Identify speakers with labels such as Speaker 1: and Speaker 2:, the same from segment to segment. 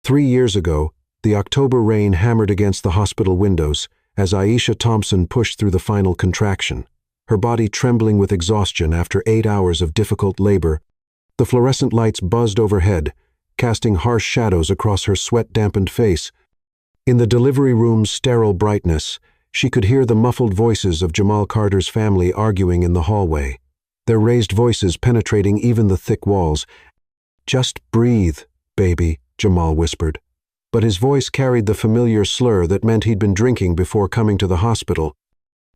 Speaker 1: 3 years ago, the October rain hammered against the hospital windows as Aisha Thompson pushed through the final contraction, her body trembling with exhaustion after 8 hours of difficult labor. The fluorescent lights buzzed overhead, casting harsh shadows across her sweat-dampened face. In the delivery room's sterile brightness, she could hear the muffled voices of Jamal Carter's family arguing in the hallway, their raised voices penetrating even the thick walls. "Just breathe, baby," Jamal whispered. But his voice carried the familiar slur that meant he'd been drinking before coming to the hospital.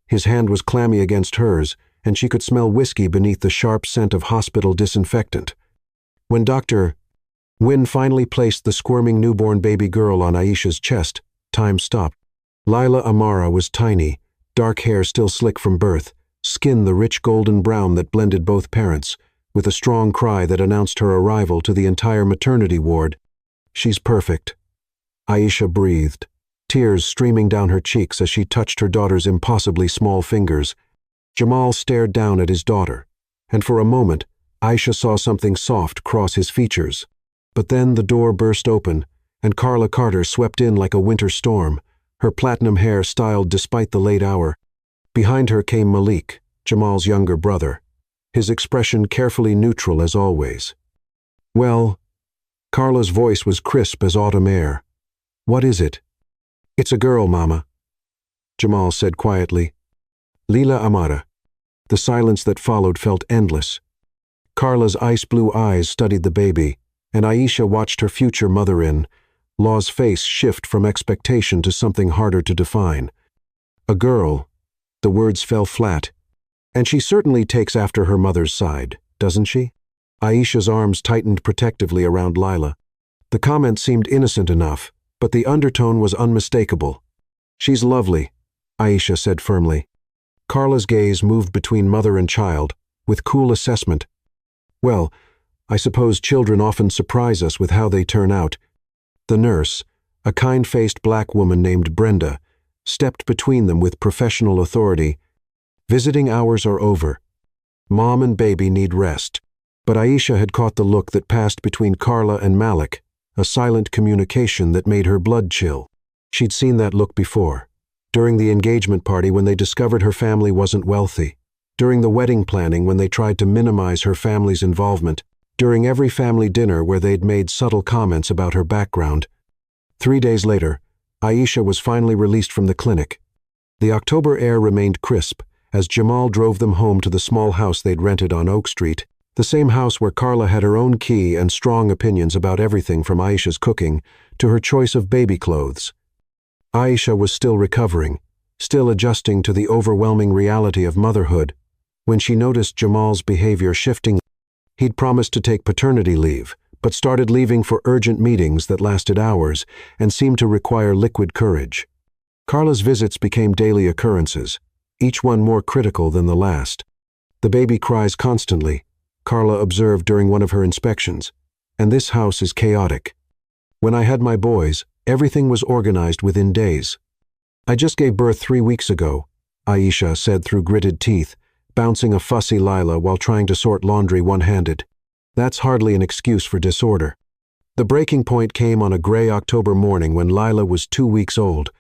Speaker 1: His hand was clammy against hers, and she could smell whiskey beneath the sharp scent of hospital disinfectant. When Dr. Wynne finally placed the squirming newborn baby girl on Aisha's chest, time stopped. Lila Amara was tiny, dark hair still slick from birth, skin the rich golden brown that blended both parents, with a strong cry that announced her arrival to the entire maternity ward. "She's perfect." Aisha breathed, tears streaming down her cheeks as she touched her daughter's impossibly small fingers. Jamal stared down at his daughter, and for a moment, Aisha saw something soft cross his features. But then the door burst open, and Carla Carter swept in like a winter storm, her platinum hair styled despite the late hour. Behind her came Malik, Jamal's younger brother, his expression carefully neutral as always. "Well," Carla's voice was crisp as autumn air. "What is it?" "It's a girl, Mama," Jamal said quietly. "Lila Amara." The silence that followed felt endless. Carla's ice-blue eyes studied the baby, and Aisha watched her future mother-in law's face shift from expectation to something harder to define. "A girl," the words fell flat. "And she certainly takes after her mother's side, doesn't she?" Aisha's arms tightened protectively around Lila. The comment seemed innocent enough, but the undertone was unmistakable. "She's lovely," Aisha said firmly. Carla's gaze moved between mother and child, with cool assessment. "Well, I suppose children often surprise us with how they turn out." The nurse, a kind-faced black woman named Brenda, stepped between them with professional authority. "Visiting hours are over. Mom and baby need rest." But Aisha had caught the look that passed between Carla and Malik, a silent communication that made her blood chill. She'd seen that look before, during the engagement party when they discovered her family wasn't wealthy, during the wedding planning when they tried to minimize her family's involvement, during every family dinner where they'd made subtle comments about her background. 3 days later, Aisha was finally released from the clinic. The October air remained crisp as Jamal drove them home to the small house they'd rented on Oak Street, the same house where Carla had her own key and strong opinions about everything from Aisha's cooking to her choice of baby clothes. Aisha was still recovering, still adjusting to the overwhelming reality of motherhood, when she noticed Jamal's behavior shifting. He'd promised to take paternity leave, but started leaving for urgent meetings that lasted hours and seemed to require liquid courage. Carla's visits became daily occurrences, each one more critical than the last. "The baby cries constantly," Carla observed during one of her inspections, "and this house is chaotic. When I had my boys, everything was organized within days." "I just gave birth 3 weeks ago," Aisha said through gritted teeth, bouncing a fussy Lila while trying to sort laundry one-handed. That's hardly an excuse for disorder. The breaking point came on a gray October morning when Lila was 2 weeks old.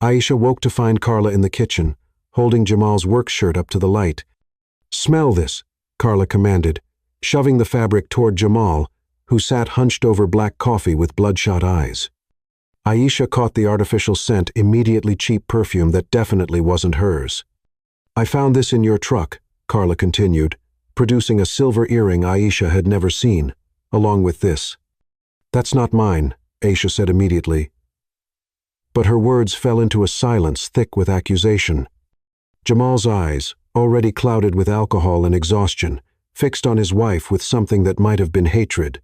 Speaker 1: Aisha woke to find Carla in the kitchen, holding Jamal's work shirt up to the light. "Smell this," Carla commanded, shoving the fabric toward Jamal, who sat hunched over black coffee with bloodshot eyes. Aisha caught the artificial scent, immediately cheap perfume that definitely wasn't hers. "I found this in your truck," Carla continued, producing a silver earring Aisha had never seen, along with this. "That's not mine," Aisha said immediately. But her words fell into a silence thick with accusation. Jamal's eyes, already clouded with alcohol and exhaustion, fixed on his wife with something that might have been hatred.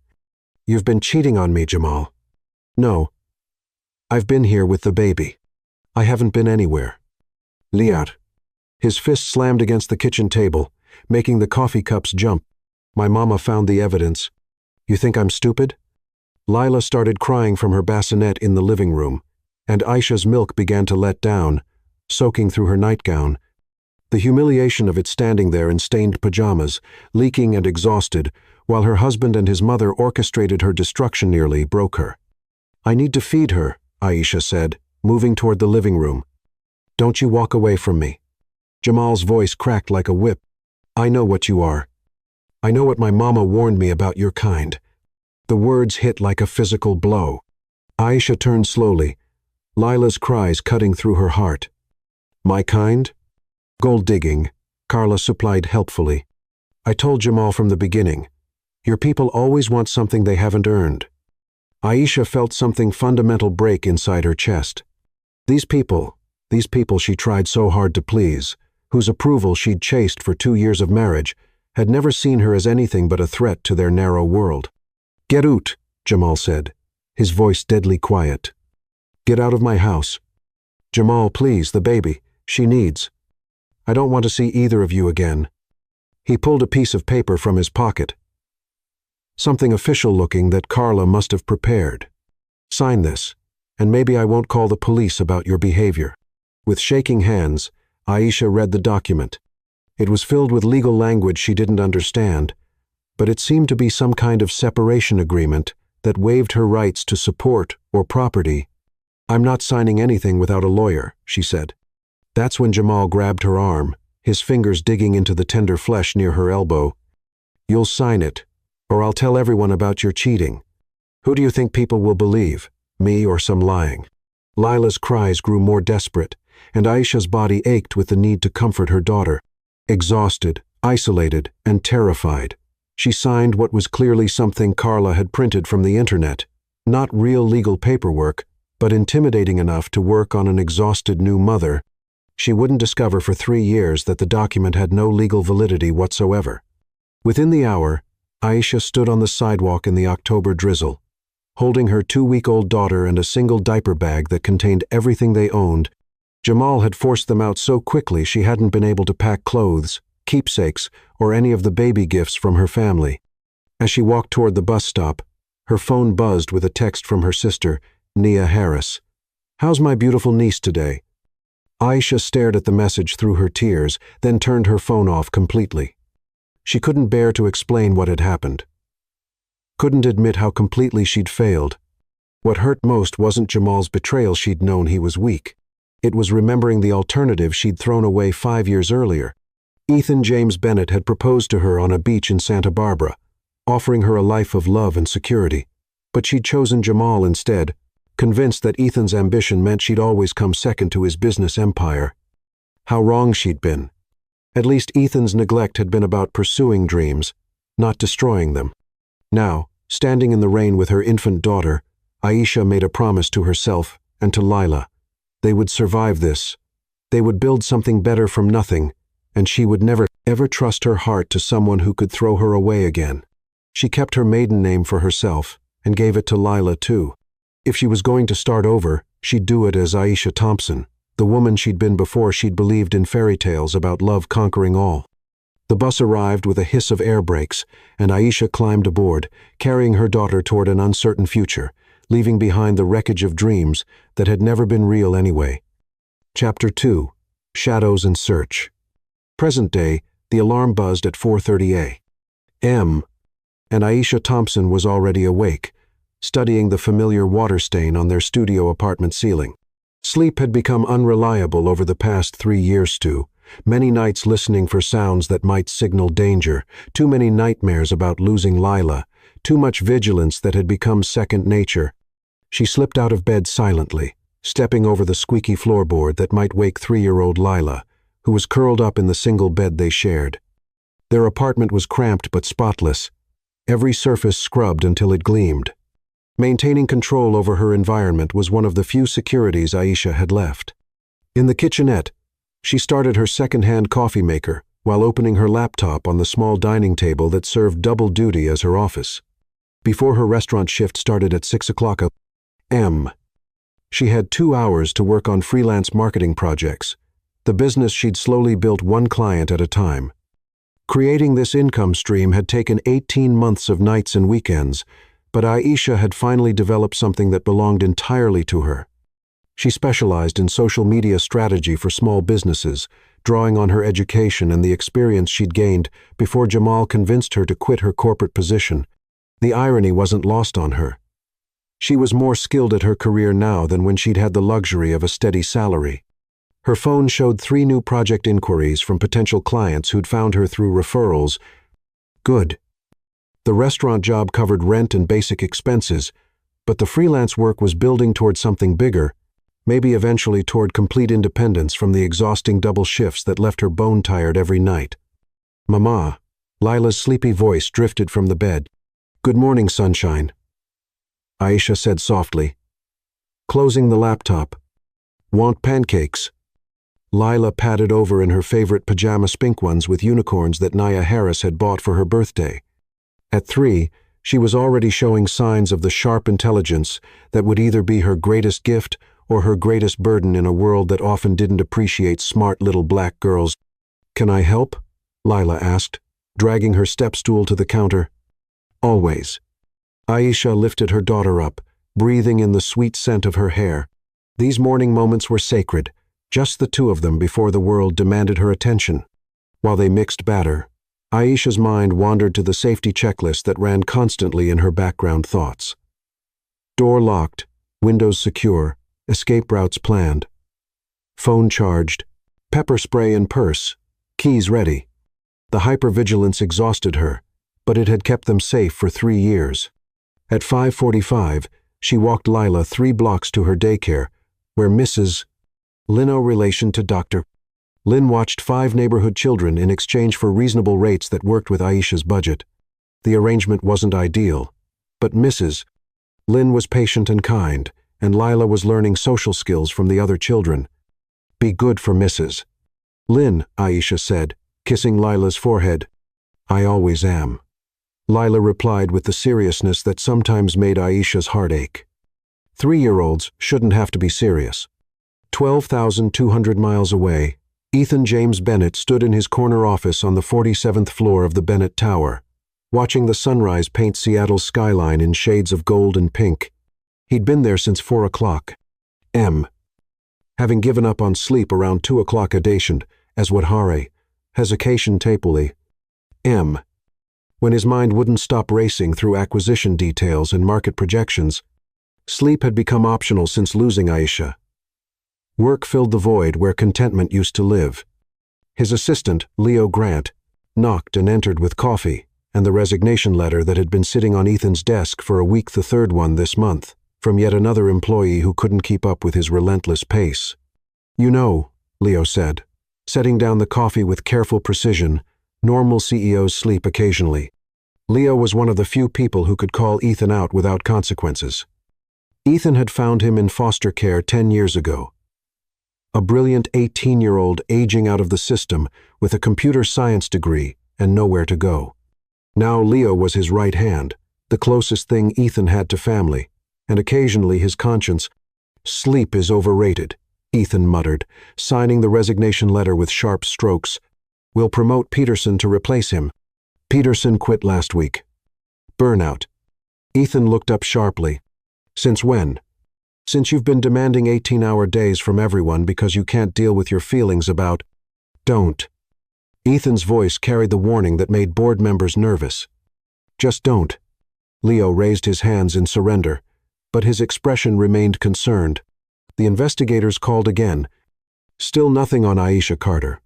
Speaker 1: "You've been cheating on me, Jamal." "No. I've been here with the baby. I haven't been anywhere." "Liat." His fist slammed against the kitchen table, making the coffee cups jump. "My mama found the evidence. You think I'm stupid?" Lila started crying from her bassinet in the living room, and Aisha's milk began to let down, soaking through her nightgown. The humiliation of it standing there in stained pajamas, leaking and exhausted, while her husband and his mother orchestrated her destruction nearly broke her. "I need to feed her," Aisha said, moving toward the living room. "Don't you walk away from me." Jamal's voice cracked like a whip. "I know what you are. I know what my mama warned me about your kind." The words hit like a physical blow. Aisha turned slowly, Lila's cries cutting through her heart. "My kind?" "Gold digging," Carla supplied helpfully. "I told Jamal from the beginning. Your people always want something they haven't earned." Aisha felt something fundamental break inside her chest. These people she tried so hard to please, whose approval she'd chased for 2 years of marriage, had never seen her as anything but a threat to their narrow world. "Get out," Jamal said, his voice deadly quiet. "Get out of my house. Jamal, please, the baby. She needs. I don't want to see either of you again." He pulled a piece of paper from his pocket. Something official-looking that Carla must have prepared. "Sign this, and maybe I won't call the police about your behavior." With shaking hands, Aisha read the document. It was filled with legal language she didn't understand, but it seemed to be some kind of separation agreement that waived her rights to support or property. "I'm not signing anything without a lawyer," she said. That's when Jamal grabbed her arm, his fingers digging into the tender flesh near her elbow. "You'll sign it, or I'll tell everyone about your cheating. Who do you think people will believe, me or some lying?" Lila's cries grew more desperate, and Aisha's body ached with the need to comfort her daughter. Exhausted, isolated, and terrified, she signed what was clearly something Carla had printed from the internet. Not real legal paperwork, but intimidating enough to work on an exhausted new mother. She wouldn't discover for 3 years that the document had no legal validity whatsoever. Within the hour, Aisha stood on the sidewalk in the October drizzle, holding her 2-week-old daughter and a single diaper bag that contained everything they owned. Jamal had forced them out so quickly she hadn't been able to pack clothes, keepsakes, or any of the baby gifts from her family. As she walked toward the bus stop, her phone buzzed with a text from her sister, Nia Harris. "How's my beautiful niece today?" Aisha stared at the message through her tears, then turned her phone off completely. She couldn't bear to explain what had happened. Couldn't admit how completely she'd failed. What hurt most wasn't Jamal's betrayal. She'd known he was weak. It was remembering the alternative she'd thrown away 5 years earlier. Ethan James Bennett had proposed to her on a beach in Santa Barbara, offering her a life of love and security. But she'd chosen Jamal instead, convinced that Ethan's ambition meant she'd always come second to his business empire. How wrong she'd been. At least Ethan's neglect had been about pursuing dreams, not destroying them. Now, standing in the rain with her infant daughter, Aisha made a promise to herself and to Lila. They would survive this. They would build something better from nothing, and she would never, ever trust her heart to someone who could throw her away again. She kept her maiden name for herself and gave it to Lila too. If she was going to start over, she'd do it as Aisha Thompson, the woman she'd been before she'd believed in fairy tales about love conquering all. The bus arrived with a hiss of air brakes, and Aisha climbed aboard, carrying her daughter toward an uncertain future, leaving behind the wreckage of dreams that had never been real anyway. Chapter 2. Shadows and Search. Present day, the alarm buzzed at 4:30 a.m., and Aisha Thompson was already awake, studying the familiar water stain on their studio apartment ceiling. Sleep had become unreliable over the past 3 years, too. Many nights listening for sounds that might signal danger, too many nightmares about losing Lila, too much vigilance that had become second nature. She slipped out of bed silently, stepping over the squeaky floorboard that might wake 3-year-old Lila, who was curled up in the single bed they shared. Their apartment was cramped but spotless, every surface scrubbed until it gleamed. Maintaining control over her environment was one of the few securities Aisha had left. In the kitchenette, she started her second-hand coffee maker while opening her laptop on the small dining table that served double duty as her office. Before her restaurant shift started at 6 o'clock a.m., she had 2 hours to work on freelance marketing projects, the business she'd slowly built one client at a time. Creating this income stream had taken 18 months of nights and weekends, but Aisha had finally developed something that belonged entirely to her. She specialized in social media strategy for small businesses, drawing on her education and the experience she'd gained before Jamal convinced her to quit her corporate position. The irony wasn't lost on her. She was more skilled at her career now than when she'd had the luxury of a steady salary. Her phone showed 3 new project inquiries from potential clients who'd found her through referrals. Good. The restaurant job covered rent and basic expenses, but the freelance work was building toward something bigger, maybe eventually toward complete independence from the exhausting double shifts that left her bone-tired every night. "Mama," Lila's sleepy voice drifted from the bed. "Good morning, sunshine," Aisha said softly. Closing the laptop. "Want pancakes?" Lila padded over in her favorite pajama spink ones with unicorns that Naya Harris had bought for her birthday. At 3, she was already showing signs of the sharp intelligence that would either be her greatest gift or her greatest burden in a world that often didn't appreciate smart little black girls. "Can I help?" Lila asked, dragging her step stool to the counter. "Always." Aisha lifted her daughter up, breathing in the sweet scent of her hair. These morning moments were sacred, just the 2 of them before the world demanded her attention. While they mixed batter, Aisha's mind wandered to the safety checklist that ran constantly in her background thoughts. Door locked, windows secure, escape routes planned. Phone charged, pepper spray in purse, keys ready. The hypervigilance exhausted her, but it had kept them safe for 3 years. At 5:45, she walked Lila 3 blocks to her daycare, where Mrs. Lino relation to Dr. Lin watched 5 neighborhood children in exchange for reasonable rates that worked with Aisha's budget. The arrangement wasn't ideal, but Mrs. Lin was patient and kind, and Lila was learning social skills from the other children. "Be good for Mrs. Lin," Aisha said, kissing Lila's forehead. "I always am." Lila replied with the seriousness that sometimes made Aisha's heart ache. 3-year-olds shouldn't have to be serious. 12,200 miles away, Ethan James Bennett stood in his corner office on the 47th floor of the Bennett Tower, watching the sunrise paint Seattle's skyline in shades of gold and pink. He'd been there since 4 o'clock. Having given up on sleep around 2 o'clock adation, as what hare, hesication tapuli. When his mind wouldn't stop racing through acquisition details and market projections, sleep had become optional since losing Aisha. Work filled the void where contentment used to live. His assistant, Leo Grant, knocked and entered with coffee and the resignation letter that had been sitting on Ethan's desk for a week, the 3rd one this month, from yet another employee who couldn't keep up with his relentless pace. "You know," Leo said, setting down the coffee with careful precision, "normal CEOs sleep occasionally." Leo was one of the few people who could call Ethan out without consequences. Ethan had found him in foster care 10 years ago. A brilliant 18-year-old aging out of the system with a computer science degree and nowhere to go. Now Leo was his right hand, the closest thing Ethan had to family, and occasionally his conscience. "Sleep is overrated," Ethan muttered, signing the resignation letter with sharp strokes. "We'll promote Peterson to replace him. Peterson quit last week." "Burnout." Ethan looked up sharply. "Since when?" "Since you've been demanding 18-hour days from everyone because you can't deal with your feelings about—" "Don't." Ethan's voice carried the warning that made board members nervous. "Just don't." Leo raised his hands in surrender, but his expression remained concerned. The investigators called again. Still nothing on Aisha Carter.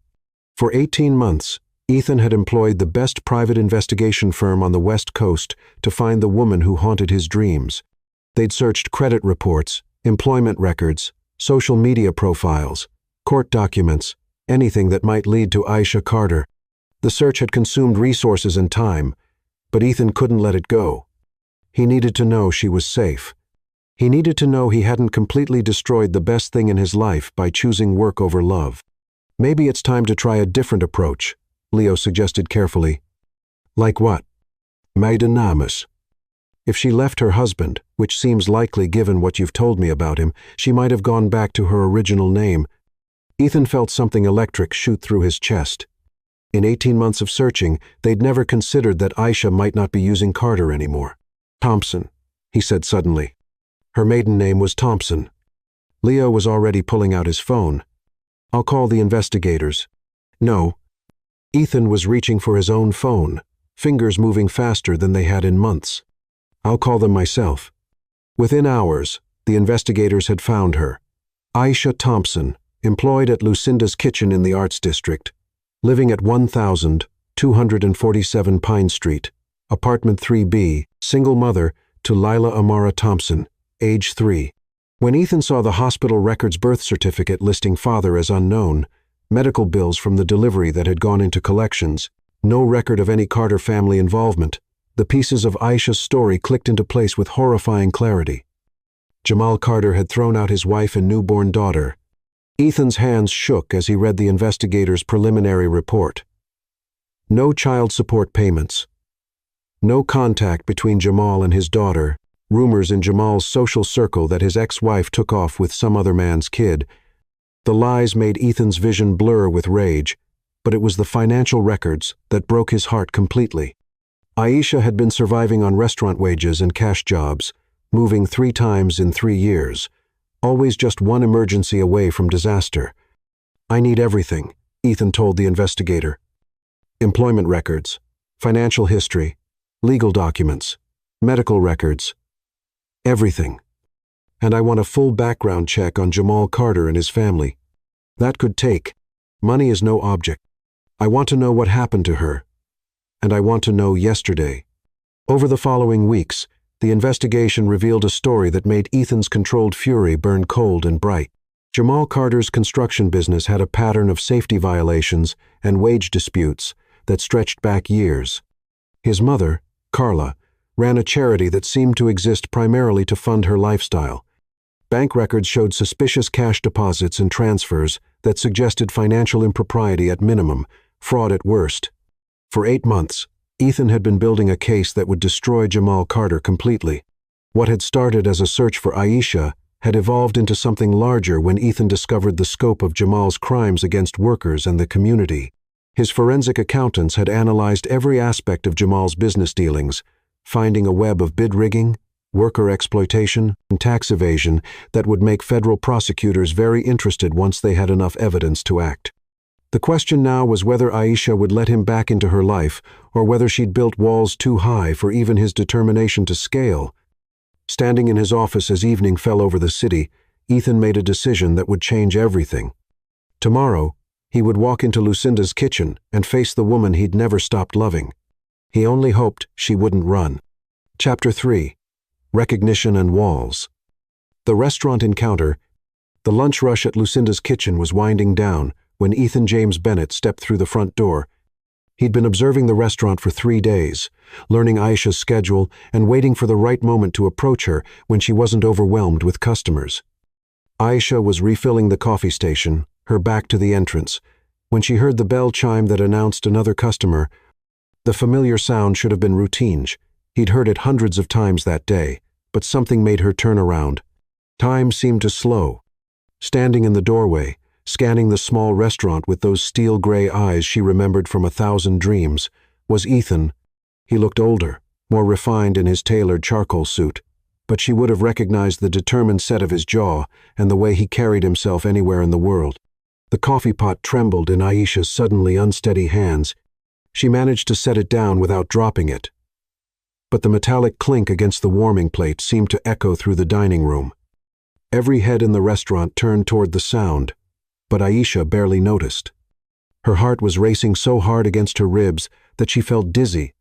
Speaker 1: For 18 months, Ethan had employed the best private investigation firm on the West Coast to find the woman who haunted his dreams. They'd searched credit reports, employment records, social media profiles, court documents, anything that might lead to Aisha Carter. The search had consumed resources and time, but Ethan couldn't let it go. He needed to know she was safe. He needed to know he hadn't completely destroyed the best thing in his life by choosing work over love. "Maybe it's time to try a different approach," Leo suggested carefully. "Like what?" "Maidanamus." If she left her husband, which seems likely given what you've told me about him, she might have gone back to her original name. Ethan felt something electric shoot through his chest. In 18 months of searching, they'd never considered that Aisha might not be using Carter anymore. "Thompson," he said suddenly. Her maiden name was Thompson. Leo was already pulling out his phone. "I'll call the investigators." "No." Ethan was reaching for his own phone, fingers moving faster than they had in months. "I'll call them myself." Within hours, the investigators had found her. Aisha Thompson, employed at Lucinda's Kitchen in the Arts District, living at 1247 Pine Street, apartment 3B, single mother to Lila Amara Thompson, age 3. When Ethan saw the hospital record's birth certificate listing father as unknown, medical bills from the delivery that had gone into collections, no record of any Carter family involvement, the pieces of Aisha's story clicked into place with horrifying clarity. Jamal Carter had thrown out his wife and newborn daughter. Ethan's hands shook as he read the investigator's preliminary report. No child support payments. No contact between Jamal and his daughter. Rumors in Jamal's social circle that his ex-wife took off with some other man's kid. The lies made Ethan's vision blur with rage, but it was the financial records that broke his heart completely. Aisha had been surviving on restaurant wages and cash jobs, moving 3 times in 3 years, always just one emergency away from disaster. I need everything, Ethan told the investigator. Employment records, financial history, legal documents, medical records, everything. And I want a full background check on Jamal Carter and his family. That could take. Money is no object. I want to know what happened to her. And I want to know yesterday. Over the following weeks, the investigation revealed a story that made Ethan's controlled fury burn cold and bright. Jamal Carter's construction business had a pattern of safety violations and wage disputes that stretched back years. His mother, Carla, ran a charity that seemed to exist primarily to fund her lifestyle. Bank records showed suspicious cash deposits and transfers that suggested financial impropriety at minimum, fraud at worst. For 8 months, Ethan had been building a case that would destroy Jamal Carter completely. What had started as a search for Aisha had evolved into something larger when Ethan discovered the scope of Jamal's crimes against workers and the community. His forensic accountants had analyzed every aspect of Jamal's business dealings, finding a web of bid rigging, worker exploitation, and tax evasion that would make federal prosecutors very interested once they had enough evidence to act. The question now was whether Aisha would let him back into her life or whether she'd built walls too high for even his determination to scale. Standing in his office as evening fell over the city, Ethan made a decision that would change everything. Tomorrow, he would walk into Lucinda's Kitchen and face the woman he'd never stopped loving. He only hoped she wouldn't run. Chapter 3. Recognition and Walls. The restaurant encounter. The lunch rush at Lucinda's Kitchen was winding down when Ethan James Bennett stepped through the front door. He'd been observing the restaurant for 3 days, learning Aisha's schedule and waiting for the right moment to approach her when she wasn't overwhelmed with customers. Aisha was refilling the coffee station, her back to the entrance, when she heard the bell chime that announced another customer. The familiar sound should have been routine. He'd heard it hundreds of times that day, but something made her turn around. Time seemed to slow. Standing in the doorway, scanning the small restaurant with those steel-gray eyes she remembered from 1,000 dreams, was Ethan. He looked older, more refined in his tailored charcoal suit, but she would have recognized the determined set of his jaw and the way he carried himself anywhere in the world. The coffee pot trembled in Aisha's suddenly unsteady hands. She managed to set it down without dropping it. But the metallic clink against the warming plate seemed to echo through the dining room. Every head in the restaurant turned toward the sound, but Aisha barely noticed. Her heart was racing so hard against her ribs that she felt dizzy.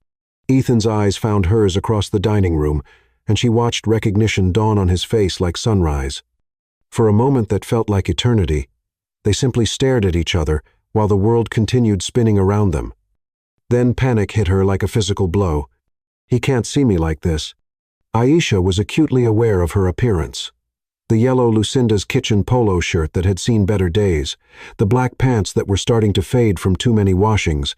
Speaker 1: Ethan's eyes found hers across the dining room, and she watched recognition dawn on his face like sunrise. For a moment that felt like eternity, they simply stared at each other while the world continued spinning around them. Then panic hit her like a physical blow. He can't see me like this. Aisha was acutely aware of her appearance. The yellow Lucinda's Kitchen polo shirt that had seen better days, the black pants that were starting to fade from too many washings,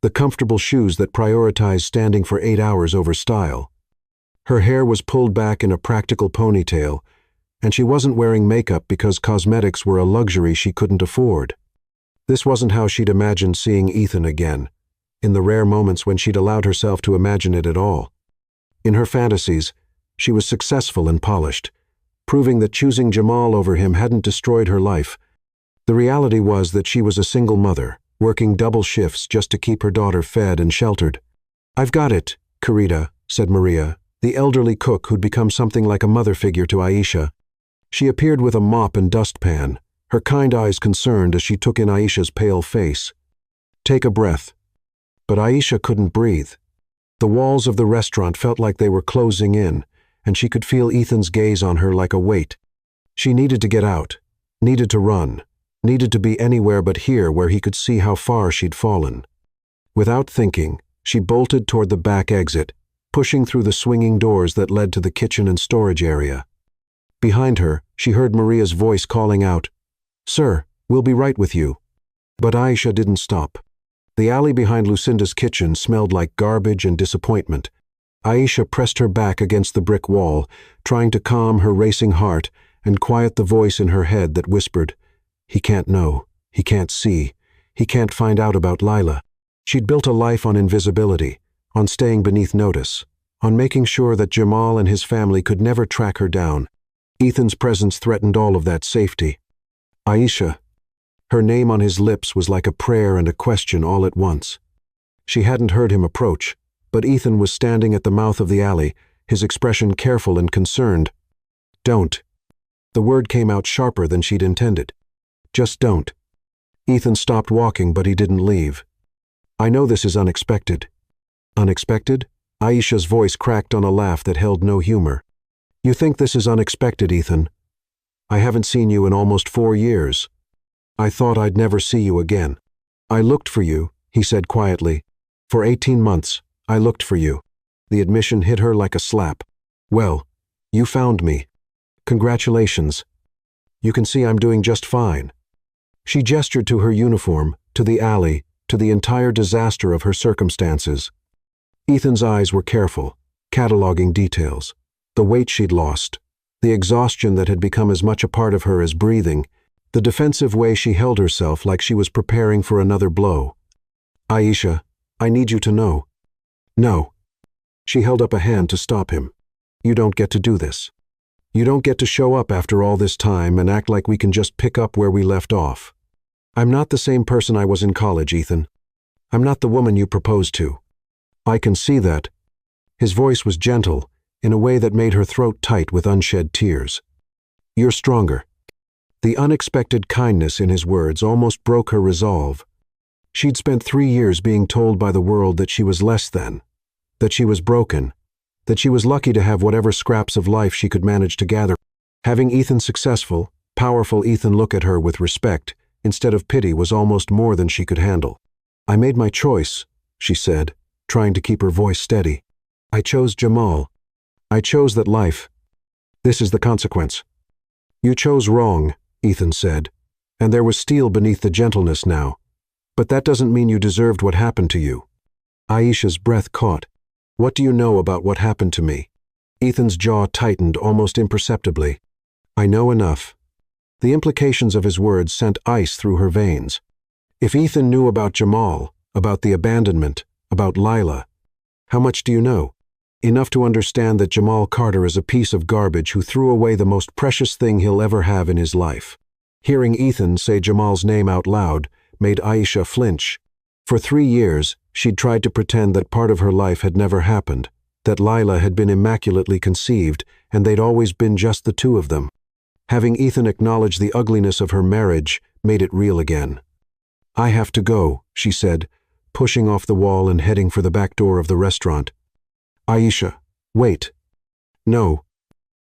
Speaker 1: the comfortable shoes that prioritized standing for 8 hours over style. Her hair was pulled back in a practical ponytail, and she wasn't wearing makeup because cosmetics were a luxury she couldn't afford. This wasn't how she'd imagined seeing Ethan again, in the rare moments when she'd allowed herself to imagine it at all. In her fantasies, she was successful and polished, proving that choosing Jamal over him hadn't destroyed her life. The reality was that she was a single mother, working double shifts just to keep her daughter fed and sheltered. "I've got it, Karita," said Maria, the elderly cook who'd become something like a mother figure to Aisha. She appeared with a mop and dustpan, her kind eyes concerned as she took in Aisha's pale face. "Take a breath." But Aisha couldn't breathe. The walls of the restaurant felt like they were closing in, and she could feel Ethan's gaze on her like a weight. She needed to get out, needed to run, needed to be anywhere but here where he could see how far she'd fallen. Without thinking, she bolted toward the back exit, pushing through the swinging doors that led to the kitchen and storage area. Behind her, she heard Maria's voice calling out, "Sir, we'll be right with you." But Aisha didn't stop. The alley behind Lucinda's kitchen smelled like garbage and disappointment. Aisha pressed her back against the brick wall, trying to calm her racing heart and quiet the voice in her head that whispered, "He can't know, he can't see, he can't find out about Lila." She'd built a life on invisibility, on staying beneath notice, on making sure that Jamal and his family could never track her down. Ethan's presence threatened all of that safety. "Aisha." Her name on his lips was like a prayer and a question all at once. She hadn't heard him approach, but Ethan was standing at the mouth of the alley, his expression careful and concerned. "Don't." The word came out sharper than she'd intended. "Just don't." Ethan stopped walking, but he didn't leave. "I know this is unexpected." "Unexpected?" Aisha's voice cracked on a laugh that held no humor. "You think this is unexpected, Ethan? I haven't seen you in almost 4 years. I thought I'd never see you again." "I looked for you," he said quietly. "For 18 months, I looked for you." The admission hit her like a slap. "Well, you found me. Congratulations. You can see I'm doing just fine." She gestured to her uniform, to the alley, to the entire disaster of her circumstances. Ethan's eyes were careful, cataloging details. The weight she'd lost, the exhaustion that had become as much a part of her as breathing, the defensive way she held herself like she was preparing for another blow. "Aisha, I need you to know." "No." She held up a hand to stop him. "You don't get to do this. You don't get to show up after all this time and act like we can just pick up where we left off. I'm not the same person I was in college, Ethan. I'm not the woman you proposed to. I can see that." His voice was gentle, in a way that made her throat tight with unshed tears. "You're stronger." The unexpected kindness in his words almost broke her resolve. She'd spent 3 years being told by the world that she was less than, that she was broken, that she was lucky to have whatever scraps of life she could manage to gather. Having Ethan successful, powerful Ethan look at her with respect, instead of pity, was almost more than she could handle. "I made my choice," she said, trying to keep her voice steady. "I chose Jamal. I chose that life. This is the consequence." "You chose wrong," Ethan said, and there was steel beneath the gentleness now. "But that doesn't mean you deserved what happened to you." Aisha's breath caught. "What do you know about what happened to me?" Ethan's jaw tightened almost imperceptibly. "I know enough." The implications of his words sent ice through her veins. If Ethan knew about Jamal, about the abandonment, about Lila, how much do you know? Enough to understand that Jamal Carter is a piece of garbage who threw away the most precious thing he'll ever have in his life. Hearing Ethan say Jamal's name out loud made Aisha flinch. For 3 years, she'd tried to pretend that part of her life had never happened, that Lila had been immaculately conceived, and they'd always been just the two of them. Having Ethan acknowledge the ugliness of her marriage made it real again. "I have to go," she said, pushing off the wall and heading for the back door of the restaurant. "Aisha, wait." "No."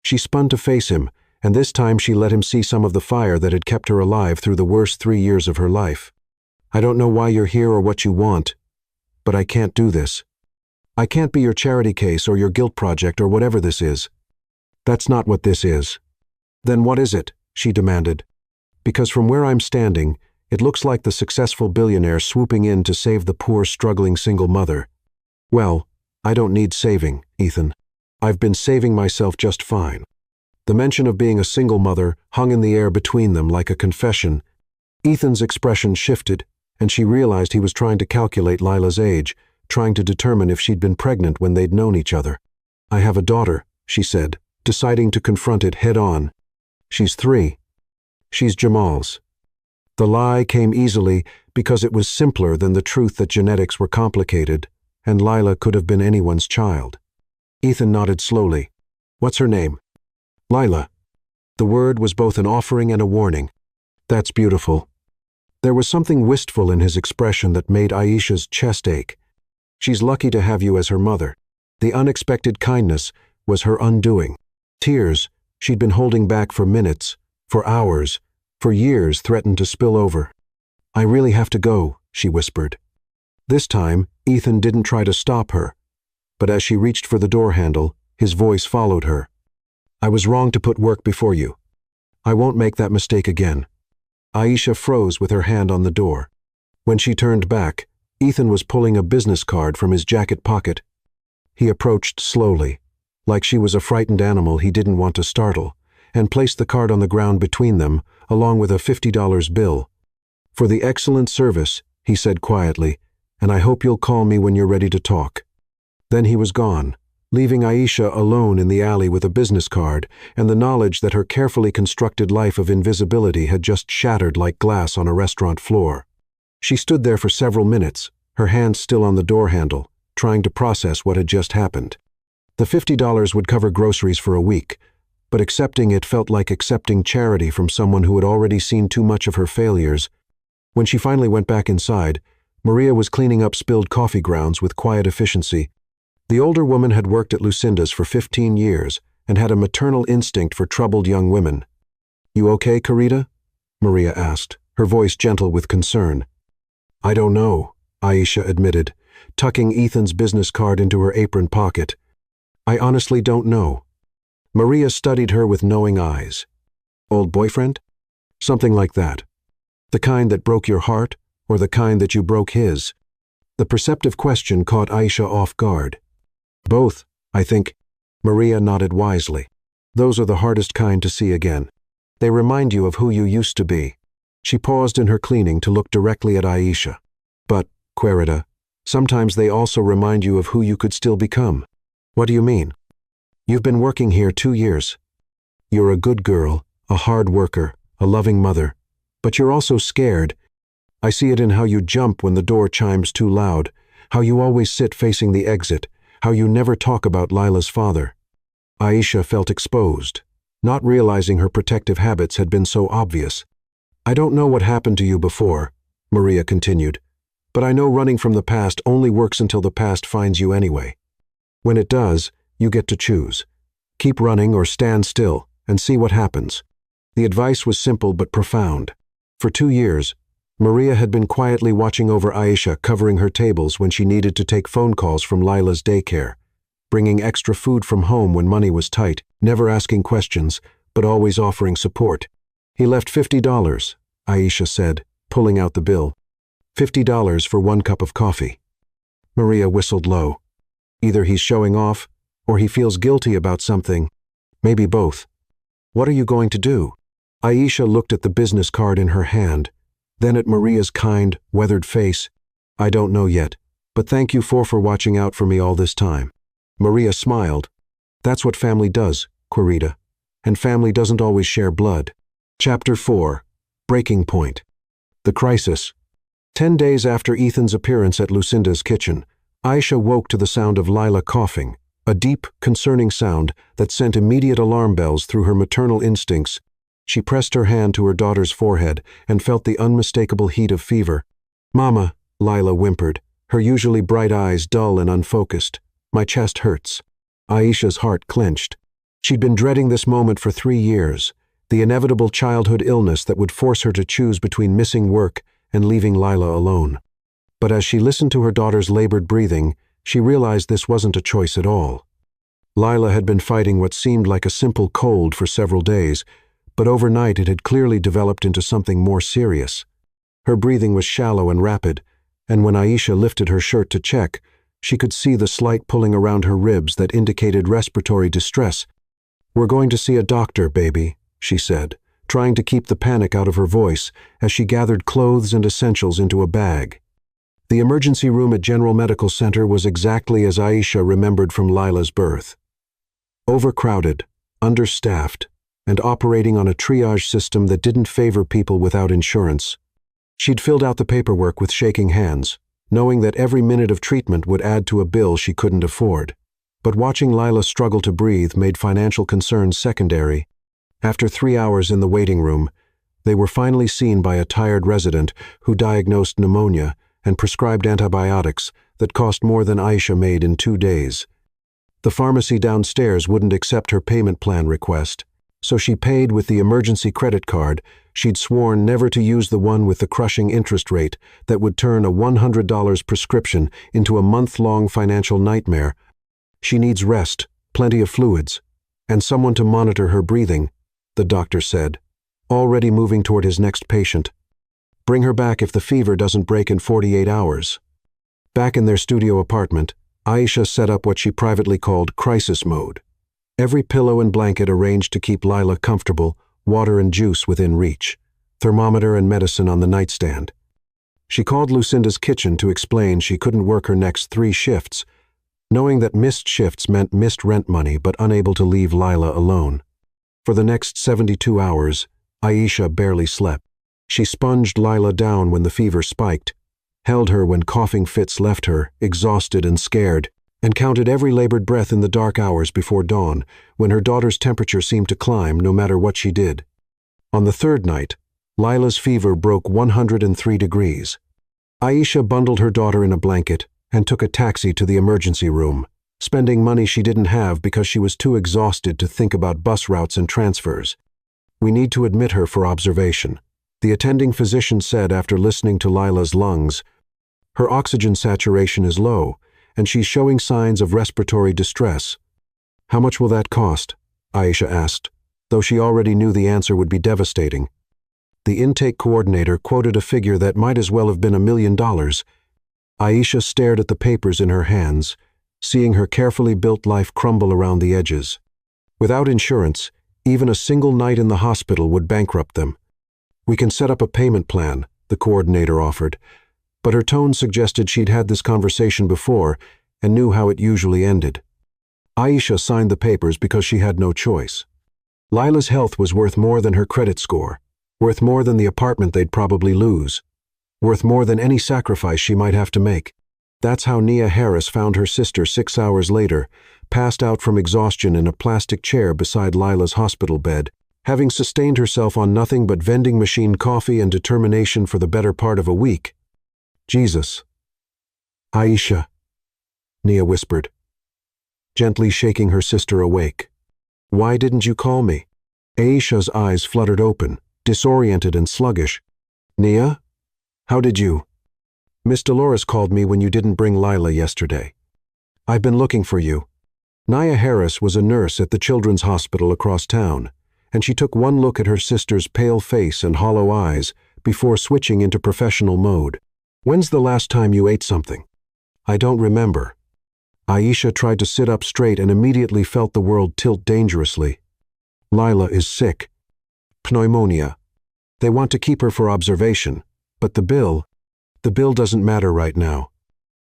Speaker 1: She spun to face him, and this time she let him see some of the fire that had kept her alive through the worst 3 years of her life. "I don't know why you're here or what you want, but I can't do this. I can't be your charity case or your guilt project or whatever this is. That's not what this is." "Then what is it?" she demanded. "Because from where I'm standing, it looks like the successful billionaire swooping in to save the poor, struggling single mother. Well, I don't need saving, Ethan. I've been saving myself just fine." The mention of being a single mother hung in the air between them like a confession. Ethan's expression shifted, and she realized he was trying to calculate Lila's age, trying to determine if she'd been pregnant when they'd known each other. "I have a daughter," she said, deciding to confront it head on. "She's 3. She's Jamal's." The lie came easily because it was simpler than the truth that genetics were complicated, and Lila could have been anyone's child. Ethan nodded slowly. What's her name? Lila. The word was both an offering and a warning. That's beautiful. There was something wistful in his expression that made Aisha's chest ache. She's lucky to have you as her mother. The unexpected kindness was her undoing. Tears she'd been holding back for minutes, for hours, for years threatened to spill over. I really have to go, she whispered. This time, Ethan didn't try to stop her, but as she reached for the door handle, his voice followed her. I was wrong to put work before you. I won't make that mistake again. Aisha froze with her hand on the door. When she turned back, Ethan was pulling a business card from his jacket pocket. He approached slowly, like she was a frightened animal he didn't want to startle, and placed the card on the ground between them, along with a $50 bill. For the excellent service, he said quietly, and I hope you'll call me when you're ready to talk. Then he was gone, leaving Aisha alone in the alley with a business card and the knowledge that her carefully constructed life of invisibility had just shattered like glass on a restaurant floor. She stood there for several minutes, her hand still on the door handle, trying to process what had just happened. The $50 would cover groceries for a week, but accepting it felt like accepting charity from someone who had already seen too much of her failures. When she finally went back inside, Maria was cleaning up spilled coffee grounds with quiet efficiency. The older woman had worked at Lucinda's for 15 years and had a maternal instinct for troubled young women. You okay, Carita? Maria asked, her voice gentle with concern. I don't know, Aisha admitted, tucking Ethan's business card into her apron pocket. I honestly don't know. Maria studied her with knowing eyes. Old boyfriend? Something like that. The kind that broke your heart, or the kind that you broke his? The perceptive question caught Aisha off guard. Both, I think. Maria nodded wisely. Those are the hardest kind to see again. They remind you of who you used to be. She paused in her cleaning to look directly at Aisha. But, Querida, sometimes they also remind you of who you could still become. What do you mean? You've been working here 2 years. You're a good girl, a hard worker, a loving mother. But you're also scared. I see it in how you jump when the door chimes too loud, how you always sit facing the exit, how you never talk about Lila's father. Aisha felt exposed, not realizing her protective habits had been so obvious. I don't know what happened to you before, Maria continued, but I know running from the past only works until the past finds you anyway. When it does, you get to choose. Keep running or stand still and see what happens. The advice was simple but profound. For 2 years, Maria had been quietly watching over Aisha, covering her tables when she needed to take phone calls from Lila's daycare, bringing extra food from home when money was tight, never asking questions, but always offering support. He left $50, Aisha said, pulling out the bill. $50 for 1 cup of coffee. Maria whistled low. Either he's showing off, or he feels guilty about something. Maybe both. What are you going to do? Aisha looked at the business card in her hand, then at Maria's kind, weathered face. I don't know yet, but thank you for watching out for me all this time. Maria smiled. That's what family does, Querida. And family doesn't always share blood. Chapter 4. Breaking Point. The Crisis. 10 days after Ethan's appearance at Lucinda's kitchen, Aisha woke to the sound of Lila coughing, a deep, concerning sound that sent immediate alarm bells through her maternal instincts. She pressed her hand to her daughter's forehead and felt the unmistakable heat of fever. Mama, Lila whimpered, her usually bright eyes dull and unfocused. My chest hurts. Aisha's heart clenched. She'd been dreading this moment for 3 years, the inevitable childhood illness that would force her to choose between missing work and leaving Lila alone. But as she listened to her daughter's labored breathing, she realized this wasn't a choice at all. Lila had been fighting what seemed like a simple cold for several days, but overnight it had clearly developed into something more serious. Her breathing was shallow and rapid, and when Aisha lifted her shirt to check, she could see the slight pulling around her ribs that indicated respiratory distress. We're going to see a doctor, baby, she said, trying to keep the panic out of her voice as she gathered clothes and essentials into a bag. The emergency room at General Medical Center was exactly as Aisha remembered from Lila's birth. Overcrowded, understaffed, and operating on a triage system that didn't favor people without insurance. She'd filled out the paperwork with shaking hands, knowing that every minute of treatment would add to a bill she couldn't afford. But watching Lila struggle to breathe made financial concerns secondary. After 3 hours in the waiting room, they were finally seen by a tired resident who diagnosed pneumonia and prescribed antibiotics that cost more than Aisha made in 2 days. The pharmacy downstairs wouldn't accept her payment plan request, so she paid with the emergency credit card she'd sworn never to use, the one with the crushing interest rate that would turn a $100 prescription into a month-long financial nightmare. She needs rest, plenty of fluids, and someone to monitor her breathing, the doctor said, already moving toward his next patient. Bring her back if the fever doesn't break in 48 hours. Back in their studio apartment, Aisha set up what she privately called crisis mode. Every pillow and blanket arranged to keep Lila comfortable, water and juice within reach, thermometer and medicine on the nightstand. She called Lucinda's kitchen to explain she couldn't work her next 3 shifts, knowing that missed shifts meant missed rent money, but unable to leave Lila alone. For the next 72 hours, Aisha barely slept. She sponged Lila down when the fever spiked, held her when coughing fits left her, exhausted and scared, and counted every labored breath in the dark hours before dawn, when her daughter's temperature seemed to climb no matter what she did. On the 3rd night, Lila's fever broke 103 degrees. Aisha bundled her daughter in a blanket and took a taxi to the emergency room, spending money she didn't have because she was too exhausted to think about bus routes and transfers. "We need to admit her for observation," the attending physician said after listening to Lila's lungs. "Her oxygen saturation is low, and she's showing signs of respiratory distress." "How much will that cost?" Aisha asked, though she already knew the answer would be devastating. The intake coordinator quoted a figure that might as well have been $1 million. Aisha stared at the papers in her hands, seeing her carefully built life crumble around the edges. Without insurance, even a single night in the hospital would bankrupt them. "We can set up a payment plan," the coordinator offered, but her tone suggested she'd had this conversation before and knew how it usually ended. Aisha signed the papers because she had no choice. Lila's health was worth more than her credit score, worth more than the apartment they'd probably lose, worth more than any sacrifice she might have to make. That's how Nia Harris found her sister 6 hours later, passed out from exhaustion in a plastic chair beside Lila's hospital bed, having sustained herself on nothing but vending machine coffee and determination for the better part of a week. "Jesus." "Aisha," Nia whispered, gently shaking her sister awake. "Why didn't you call me?" Aisha's eyes fluttered open, disoriented and sluggish. "Nia? How did you?" "Miss Dolores called me when you didn't bring Lila yesterday. I've been looking for you." Nia Harris was a nurse at the children's hospital across town, and she took one look at her sister's pale face and hollow eyes before switching into professional mode. "When's the last time you ate something?" "I don't remember." Aisha tried to sit up straight and immediately felt the world tilt dangerously. "Lila is sick. Pneumonia. They want to keep her for observation, but the bill doesn't matter right now."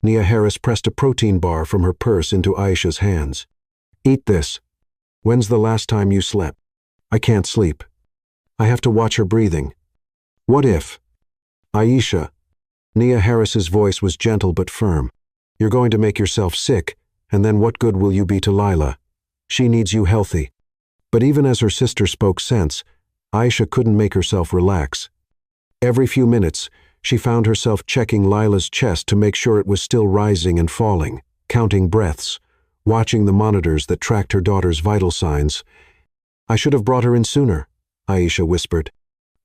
Speaker 1: Nia Harris pressed a protein bar from her purse into Aisha's hands. "Eat this. When's the last time you slept?" "I can't sleep. I have to watch her breathing." "What if?" "Aisha." Nia Harris's voice was gentle but firm. "You're going to make yourself sick, and then what good will you be to Lila? She needs you healthy." But even as her sister spoke sense, Aisha couldn't make herself relax. Every few minutes, she found herself checking Lila's chest to make sure it was still rising and falling, counting breaths, watching the monitors that tracked her daughter's vital signs. "I should have brought her in sooner," Aisha whispered.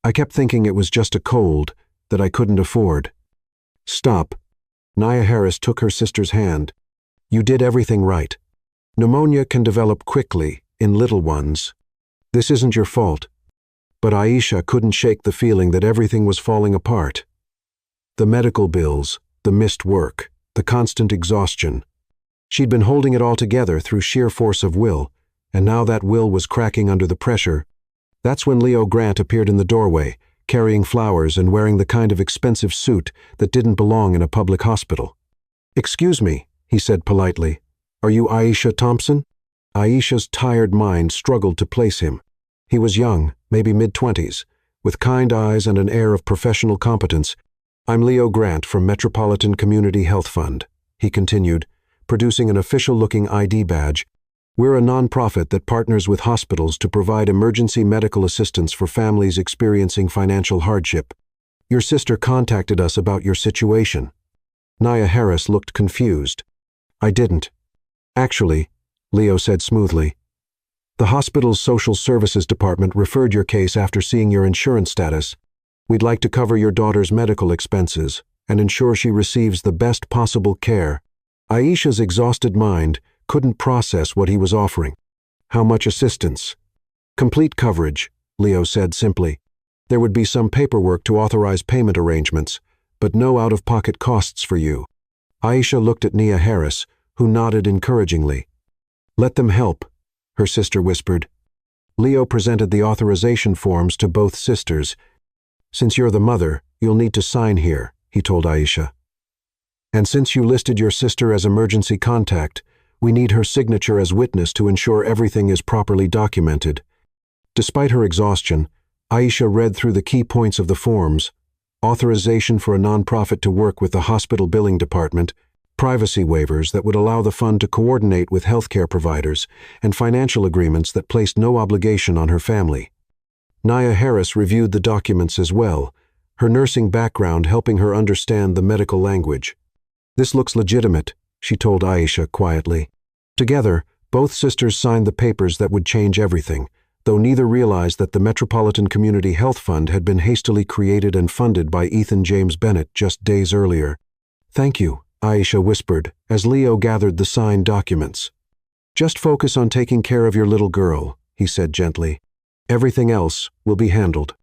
Speaker 1: "I kept thinking it was just a cold that I couldn't afford." "Stop." Nia Harris took her sister's hand. "You did everything right. Pneumonia can develop quickly, in little ones. This isn't your fault." But Aisha couldn't shake the feeling that everything was falling apart. The medical bills, the missed work, the constant exhaustion. She'd been holding it all together through sheer force of will, and now that will was cracking under the pressure. That's when Leo Grant appeared in the doorway, carrying flowers and wearing the kind of expensive suit that didn't belong in a public hospital. "Excuse me," he said politely. "Are you Aisha Thompson?" Aisha's tired mind struggled to place him. He was young, maybe mid-20s, with kind eyes and an air of professional competence. "I'm Leo Grant from Metropolitan Community Health Fund," he continued, producing an official-looking ID badge. "We're a nonprofit that partners with hospitals to provide emergency medical assistance for families experiencing financial hardship. Your sister contacted us about your situation." Nia Harris looked confused. "I didn't." "Actually," Leo said smoothly, "the hospital's social services department referred your case after seeing your insurance status. We'd like to cover your daughter's medical expenses and ensure she receives the best possible care." Aisha's exhausted mind couldn't process what he was offering. "How much assistance?" "Complete coverage," Leo said simply. "There would be some paperwork to authorize payment arrangements, but no out-of-pocket costs for you." Aisha looked at Nia Harris, who nodded encouragingly. "Let them help," her sister whispered. Leo presented the authorization forms to both sisters. "Since you're the mother, you'll need to sign here," he told Aisha. "And since you listed your sister as emergency contact, we need her signature as witness to ensure everything is properly documented." Despite her exhaustion, Aisha read through the key points of the forms: authorization for a nonprofit to work with the hospital billing department, privacy waivers that would allow the fund to coordinate with healthcare providers, and financial agreements that placed no obligation on her family. Nia Harris reviewed the documents as well, her nursing background helping her understand the medical language. "This looks legitimate," she told Aisha quietly. Together, both sisters signed the papers that would change everything, though neither realized that the Metropolitan Community Health Fund had been hastily created and funded by Ethan James Bennett just days earlier. "Thank you," Aisha whispered as Leo gathered the signed documents. "Just focus on taking care of your little girl," he said gently. "Everything else will be handled."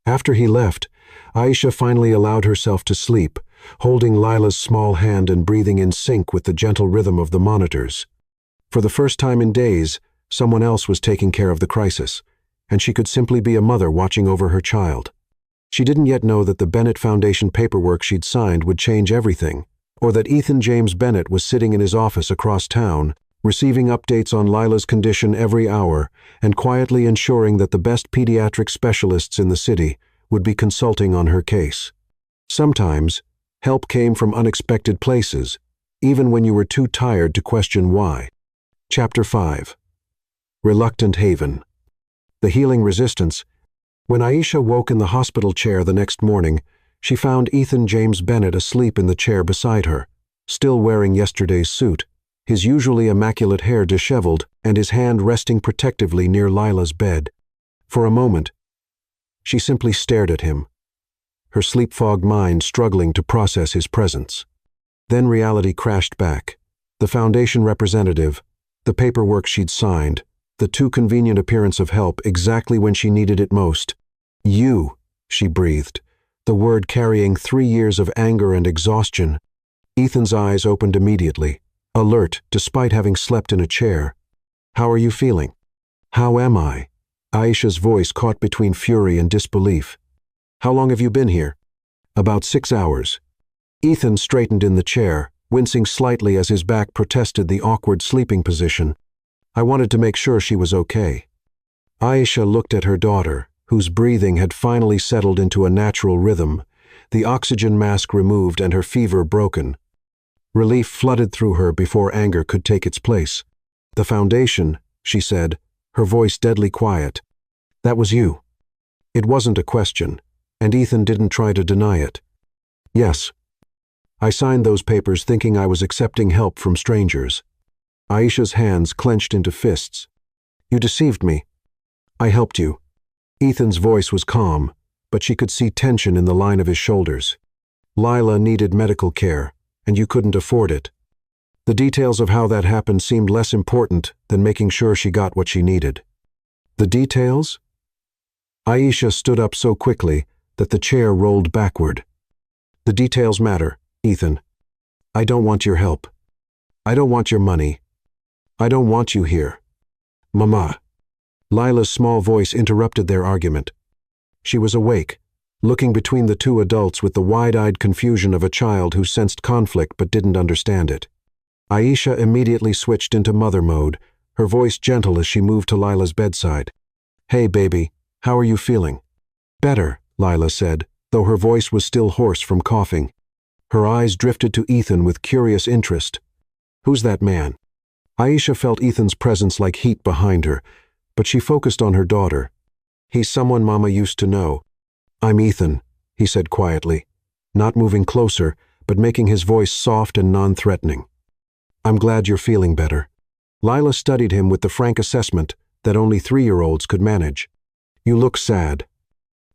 Speaker 1: After he left, Aisha finally allowed herself to sleep, holding Lila's small hand and breathing in sync with the gentle rhythm of the monitors. For the first time in days, someone else was taking care of the crisis, and she could simply be a mother watching over her child. She didn't yet know that the Bennett Foundation paperwork she'd signed would change everything, or that Ethan James Bennett was sitting in his office across town, receiving updates on Lila's condition every hour and quietly ensuring that the best pediatric specialists in the city would be consulting on her case. Sometimes, help came from unexpected places, even when you were too tired to question why. Chapter 5. Reluctant Haven. The Healing Resistance. When Aisha woke in the hospital chair the next morning, she found Ethan James Bennett asleep in the chair beside her, still wearing yesterday's suit, his usually immaculate hair disheveled and his hand resting protectively near Lila's bed. For a moment, she simply stared at him, her sleep-fogged mind struggling to process his presence. Then reality crashed back. The Foundation representative, the paperwork she'd signed, the too convenient appearance of help exactly when she needed it most. "You," she breathed, the word carrying 3 years of anger and exhaustion. Ethan's eyes opened immediately, alert despite having slept in a chair. "How are you feeling?" "How am I?" Aisha's voice caught between fury and disbelief. "How long have you been here?" "About 6 hours." Ethan straightened in the chair, wincing slightly as his back protested the awkward sleeping position. "I wanted to make sure she was okay." Aisha looked at her daughter, whose breathing had finally settled into a natural rhythm, the oxygen mask removed and her fever broken. Relief flooded through her before anger could take its place. "The Foundation," she said, her voice deadly quiet. "That was you." It wasn't a question, and Ethan didn't try to deny it. "Yes. I signed those papers thinking I was accepting help from strangers." Aisha's hands clenched into fists. "You deceived me. I helped you." Ethan's voice was calm, but she could see tension in the line of his shoulders. "Lila needed medical care, and you couldn't afford it. The details of how that happened seemed less important than making sure she got what she needed." "The details?" Aisha stood up so quickly that the chair rolled backward. "The details matter, Ethan. I don't want your help. I don't want your money. I don't want you here." "Mama." Lila's small voice interrupted their argument. She was awake, looking between the two adults with the wide-eyed confusion of a child who sensed conflict but didn't understand it. Aisha immediately switched into mother mode, her voice gentle as she moved to Lila's bedside. "Hey, baby, how are you feeling?" "Better," Lila said, though her voice was still hoarse from coughing. Her eyes drifted to Ethan with curious interest. Who's that man? Aisha felt Ethan's presence like heat behind her, but she focused on her daughter. He's someone Mama used to know. I'm Ethan, he said quietly, not moving closer, but making his voice soft and non-threatening. I'm glad you're feeling better. Lila studied him with the frank assessment that only 3-year-olds could manage. You look sad.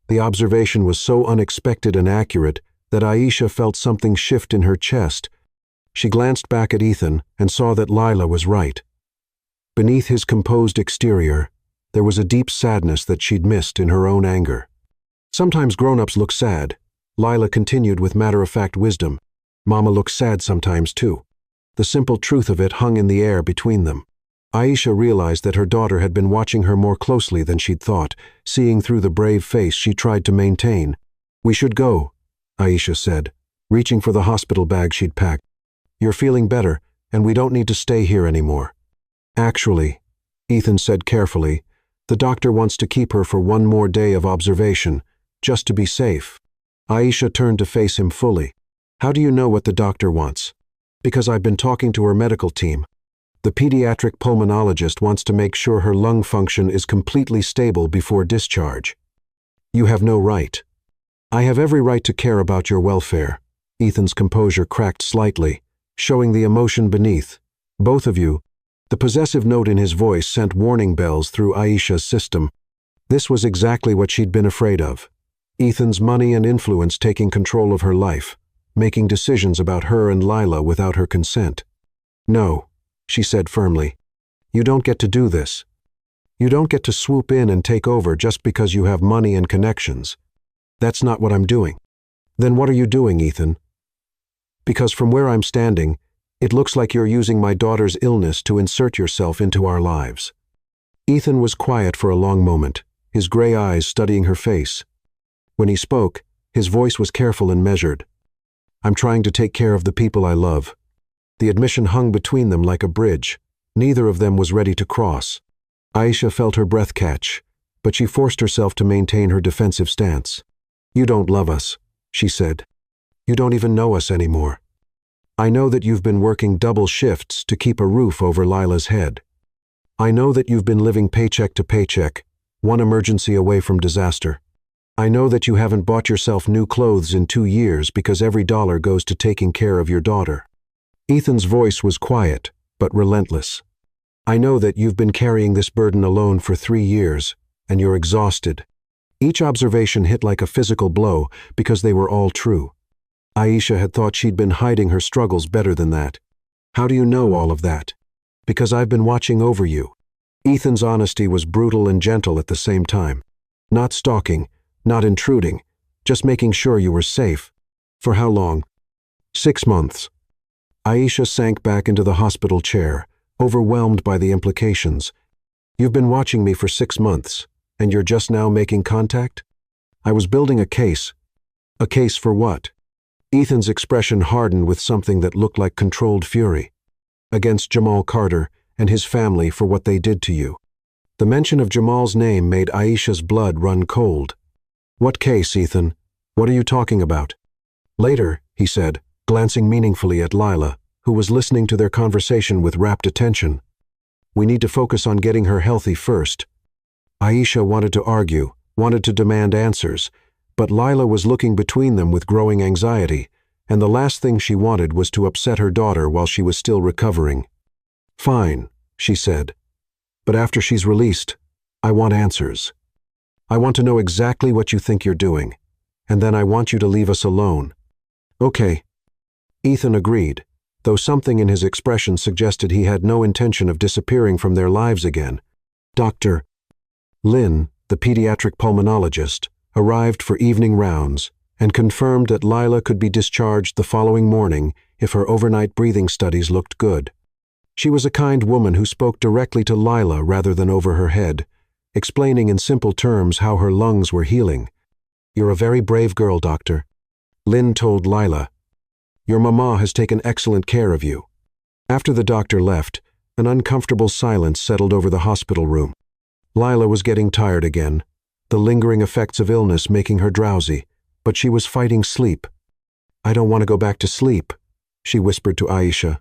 Speaker 1: The observation was so unexpected and accurate that Aisha felt something shift in her chest. She glanced back at Ethan and saw that Lila was right. Beneath his composed exterior, there was a deep sadness that she'd missed in her own anger. Sometimes grown-ups look sad, Lila continued with matter-of-fact wisdom. Mama looks sad sometimes too. The simple truth of it hung in the air between them. Aisha realized that her daughter had been watching her more closely than she'd thought, seeing through the brave face she tried to maintain. We should go, Aisha said, reaching for the hospital bag she'd packed. You're feeling better, and we don't need to stay here anymore. Actually, Ethan said carefully, the doctor wants to keep her for one more day of observation, just to be safe. Aisha turned to face him fully. How do you know what the doctor wants? Because I've been talking to her medical team. The pediatric pulmonologist wants to make sure her lung function is completely stable before discharge. You have no right. I have every right to care about your welfare. Ethan's composure cracked slightly, showing the emotion beneath. Both of you. The possessive note in his voice sent warning bells through Aisha's system. This was exactly what she'd been afraid of. Ethan's money and influence taking control of her life, making decisions about her and Lila without her consent. No, she said firmly. You don't get to do this. You don't get to swoop in and take over just because you have money and connections. That's not what I'm doing. Then what are you doing, Ethan? Because from where I'm standing, it looks like you're using my daughter's illness to insert yourself into our lives. Ethan was quiet for a long moment, his gray eyes studying her face. When he spoke, his voice was careful and measured. I'm trying to take care of the people I love. The admission hung between them like a bridge. Neither of them was ready to cross. Aisha felt her breath catch, but she forced herself to maintain her defensive stance. You don't love us, she said. You don't even know us anymore. I know that you've been working double shifts to keep a roof over Lila's head. I know that you've been living paycheck to paycheck, one emergency away from disaster. I know that you haven't bought yourself new clothes in 2 years because every dollar goes to taking care of your daughter. Ethan's voice was quiet, but relentless. I know that you've been carrying this burden alone for 3 years, and you're exhausted. Each observation hit like a physical blow because they were all true. Aisha had thought she'd been hiding her struggles better than that. How do you know all of that? Because I've been watching over you. Ethan's honesty was brutal and gentle at the same time. Not stalking, not intruding, just making sure you were safe. For how long? 6 months. Aisha sank back into the hospital chair, overwhelmed by the implications. You've been watching me for 6 months, and you're just now making contact? I was building a case. A case for what? Ethan's expression hardened with something that looked like controlled fury. Against Jamal Carter and his family for what they did to you. The mention of Jamal's name made Aisha's blood run cold. What case, Ethan? What are you talking about? Later, he said, glancing meaningfully at Lila, who was listening to their conversation with rapt attention. We need to focus on getting her healthy first. Aisha wanted to argue, wanted to demand answers, but Lila was looking between them with growing anxiety, and the last thing she wanted was to upset her daughter while she was still recovering. Fine, she said. But after she's released, I want answers. I want to know exactly what you think you're doing, and then I want you to leave us alone. Okay. Ethan agreed, though something in his expression suggested he had no intention of disappearing from their lives again. Dr. Lynn, the pediatric pulmonologist, arrived for evening rounds and confirmed that Lila could be discharged the following morning if her overnight breathing studies looked good. She was a kind woman who spoke directly to Lila rather than over her head, explaining in simple terms how her lungs were healing. You're a very brave girl, Doctor. Lynn told Lila. Your mama has taken excellent care of you. After the doctor left, an uncomfortable silence settled over the hospital room. Lila was getting tired again, the lingering effects of illness making her drowsy, but she was fighting sleep. I don't want to go back to sleep, she whispered to Aisha.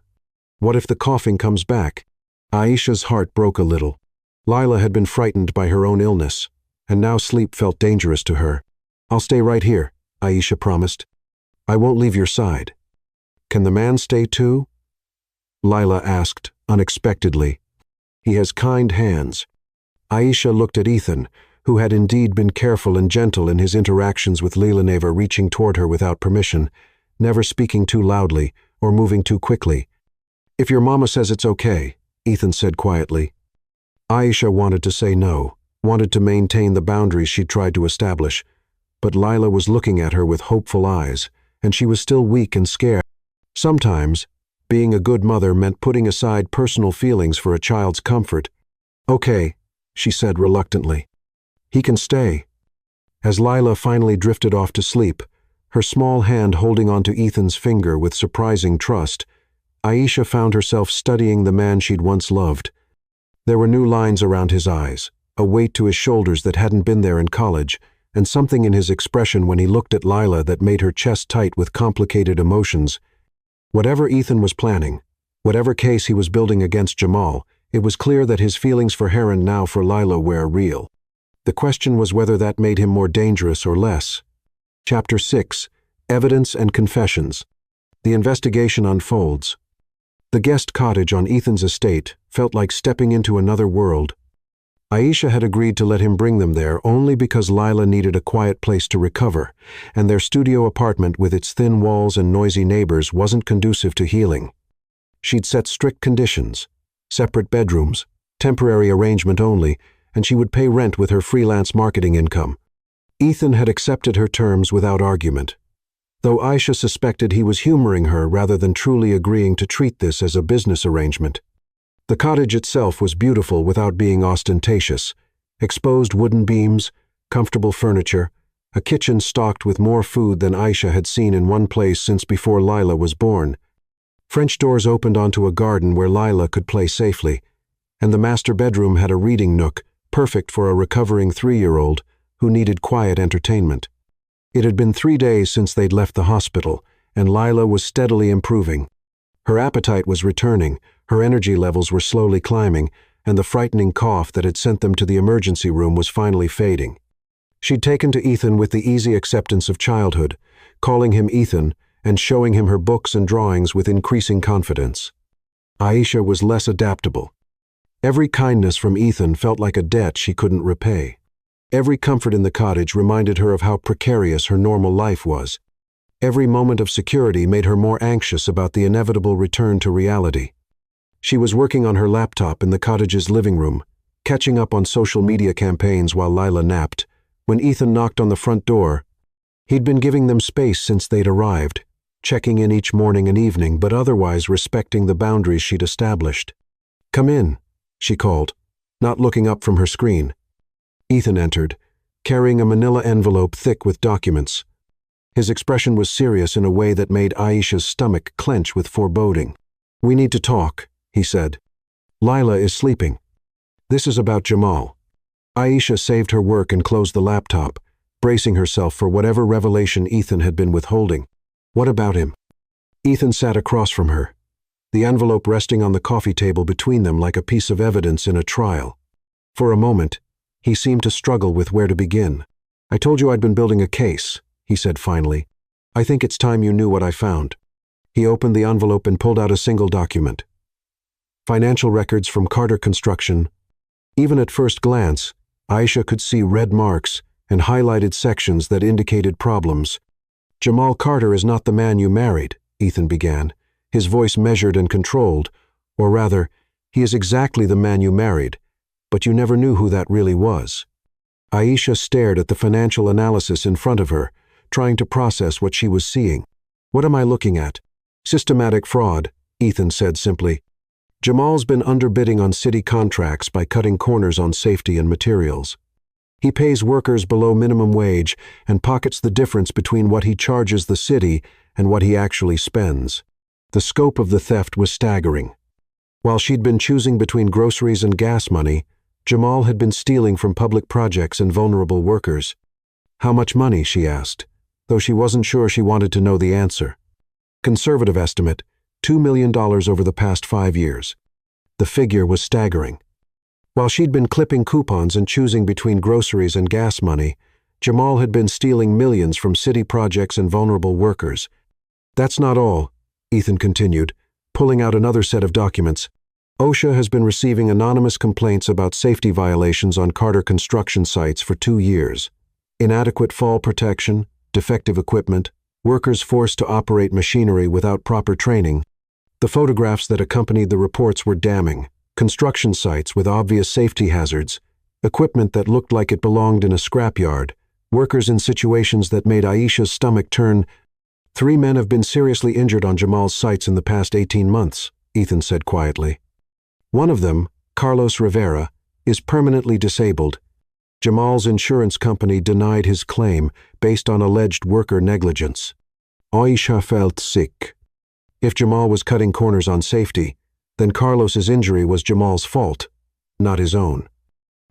Speaker 1: What if the coughing comes back? Aisha's heart broke a little. Lila had been frightened by her own illness, and now sleep felt dangerous to her. "I'll stay right here," Aisha promised. "I won't leave your side." "Can the man stay too?" Lila asked, unexpectedly. "He has kind hands." Aisha looked at Ethan, who had indeed been careful and gentle in his interactions with MILLIONAIRE, reaching toward her without permission, never speaking too loudly or moving too quickly. "If your mama says it's okay," Ethan said quietly. Aisha wanted to say no, wanted to maintain the boundaries she'd tried to establish, but Lila was looking at her with hopeful eyes, and she was still weak and scared. Sometimes, being a good mother meant putting aside personal feelings for a child's comfort. "Okay," she said reluctantly. "He can stay." As Lila finally drifted off to sleep, her small hand holding onto Ethan's finger with surprising trust, Aisha found herself studying the man she'd once loved. There were new lines around his eyes, a weight to his shoulders that hadn't been there in college, and something in his expression when he looked at Lila that made her chest tight with complicated emotions. Whatever Ethan was planning, whatever case he was building against Jamal, it was clear that his feelings for her and now for Lila were real. The question was whether that made him more dangerous or less. Chapter 6: Evidence and Confessions. The investigation unfolds. The guest cottage on Ethan's estate felt like stepping into another world. Aisha had agreed to let him bring them there only because Lila needed a quiet place to recover, and their studio apartment with its thin walls and noisy neighbors wasn't conducive to healing. She'd set strict conditions: separate bedrooms, temporary arrangement only, and she would pay rent with her freelance marketing income. Ethan had accepted her terms without argument, though Aisha suspected he was humoring her rather than truly agreeing to treat this as a business arrangement. The cottage itself was beautiful without being ostentatious: exposed wooden beams, comfortable furniture, a kitchen stocked with more food than Aisha had seen in one place since before Lila was born. French doors opened onto a garden where Lila could play safely, and the master bedroom had a reading nook, perfect for a recovering 3-year-old who needed quiet entertainment. It had been 3 days since they'd left the hospital, and Lila was steadily improving. Her appetite was returning, her energy levels were slowly climbing, and the frightening cough that had sent them to the emergency room was finally fading. She'd taken to Ethan with the easy acceptance of childhood, calling him Ethan and showing him her books and drawings with increasing confidence. Aisha was less adaptable. Every kindness from Ethan felt like a debt she couldn't repay. Every comfort in the cottage reminded her of how precarious her normal life was. Every moment of security made her more anxious about the inevitable return to reality. She was working on her laptop in the cottage's living room, catching up on social media campaigns while Lila napped, when Ethan knocked on the front door. He'd been giving them space since they'd arrived, checking in each morning and evening, but otherwise respecting the boundaries she'd established. "Come in," she called, not looking up from her screen. Ethan entered, carrying a manila envelope thick with documents. His expression was serious in a way that made Aisha's stomach clench with foreboding. "We need to talk," he said. "Lila is sleeping. This is about Jamal." Aisha saved her work and closed the laptop, bracing herself for whatever revelation Ethan had been withholding. "What about him?" Ethan sat across from her, the envelope resting on the coffee table between them like a piece of evidence in a trial. For a moment, he seemed to struggle with where to begin. "I told you I'd been building a case," he said finally. "I think it's time you knew what I found." He opened the envelope and pulled out a single document. Financial records from Carter Construction. Even at first glance, Aisha could see red marks and highlighted sections that indicated problems. "Jamal Carter is not the man you married," Ethan began, his voice measured and controlled, or rather, he is exactly the man you married, but you never knew who that really was. Aisha stared at the financial analysis in front of her, trying to process what she was seeing. "What am I looking at?" "Systematic fraud," Ethan said simply. "Jamal's been underbidding on city contracts by cutting corners on safety and materials. He pays workers below minimum wage and pockets the difference between what he charges the city and what he actually spends." The scope of the theft was staggering. While she'd been choosing between groceries and gas money, Jamal had been stealing from public projects and vulnerable workers. "How much money?" she asked, though she wasn't sure she wanted to know the answer. "Conservative estimate, $2 million over the past 5 years. The figure was staggering. While she'd been clipping coupons and choosing between groceries and gas money, Jamal had been stealing millions from city projects and vulnerable workers. That's not all, Ethan continued, pulling out another set of documents. OSHA has been receiving anonymous complaints about safety violations on Carter construction sites for 2 years. Inadequate fall protection, defective equipment, workers forced to operate machinery without proper training. The photographs that accompanied the reports were damning. Construction sites with obvious safety hazards, equipment that looked like it belonged in a scrapyard, workers in situations that made Aisha's stomach turn. 3 men have been seriously injured on Jamal's sites in the past 18 months, Ethan said quietly. One of them, Carlos Rivera, is permanently disabled. Jamal's insurance company denied his claim based on alleged worker negligence. Aisha felt sick. If Jamal was cutting corners on safety, then Carlos's injury was Jamal's fault, not his own.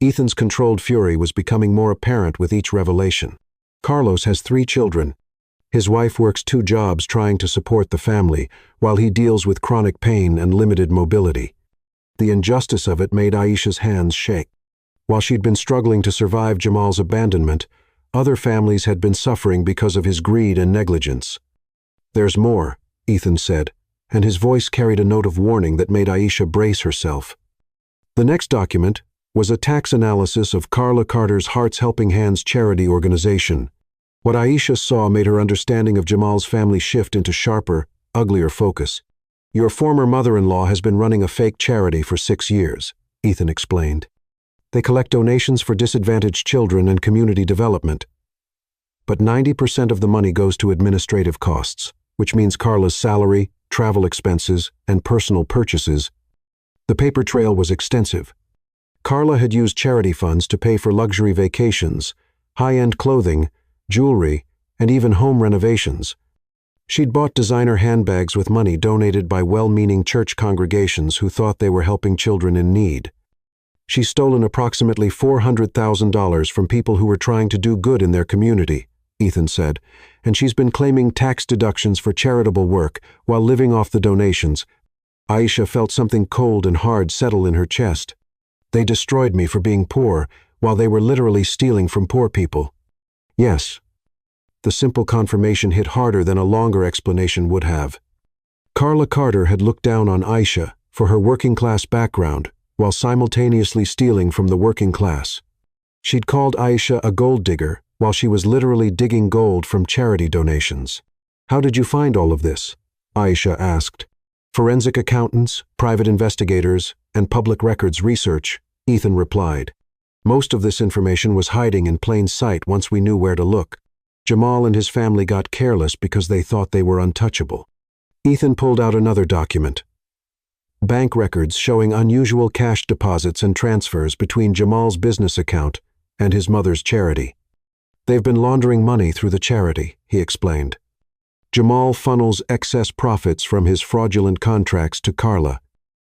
Speaker 1: Ethan's controlled fury was becoming more apparent with each revelation. Carlos has 3 children. His wife works 2 jobs trying to support the family, while he deals with chronic pain and limited mobility. The injustice of it made Aisha's hands shake. While she'd been struggling to survive Jamal's abandonment, other families had been suffering because of his greed and negligence. "There's more," Ethan said, and his voice carried a note of warning that made Aisha brace herself. The next document was a tax analysis of Carla Carter's Hearts Helping Hands charity organization. What Aisha saw made her understanding of Jamal's family shift into sharper, uglier focus. "Your former mother-in-law has been running a fake charity for 6 years," Ethan explained. "They collect donations for disadvantaged children and community development. But 90% of the money goes to administrative costs, which means Carla's salary, travel expenses, and personal purchases." The paper trail was extensive. Carla had used charity funds to pay for luxury vacations, high-end clothing, jewelry, and even home renovations. She'd bought designer handbags with money donated by well-meaning church congregations who thought they were helping children in need. She's stolen approximately $400,000 from people who were trying to do good in their community, Ethan said, and she's been claiming tax deductions for charitable work while living off the donations. Aisha felt something cold and hard settle in her chest. "They destroyed me for being poor, while they were literally stealing from poor people." Yes. The simple confirmation hit harder than a longer explanation would have. Carla Carter had looked down on Aisha for her working-class background, while simultaneously stealing from the working class. She'd called Aisha a gold digger, while she was literally digging gold from charity donations. "How did you find all of this?" Aisha asked. "Forensic accountants, private investigators, and public records research," Ethan replied. "Most of this information was hiding in plain sight once we knew where to look. Jamal and his family got careless because they thought they were untouchable." Ethan pulled out another document. Bank records showing unusual cash deposits and transfers between Jamal's business account and his mother's charity. "They've been laundering money through the charity," he explained. "Jamal funnels excess profits from his fraudulent contracts to Carla.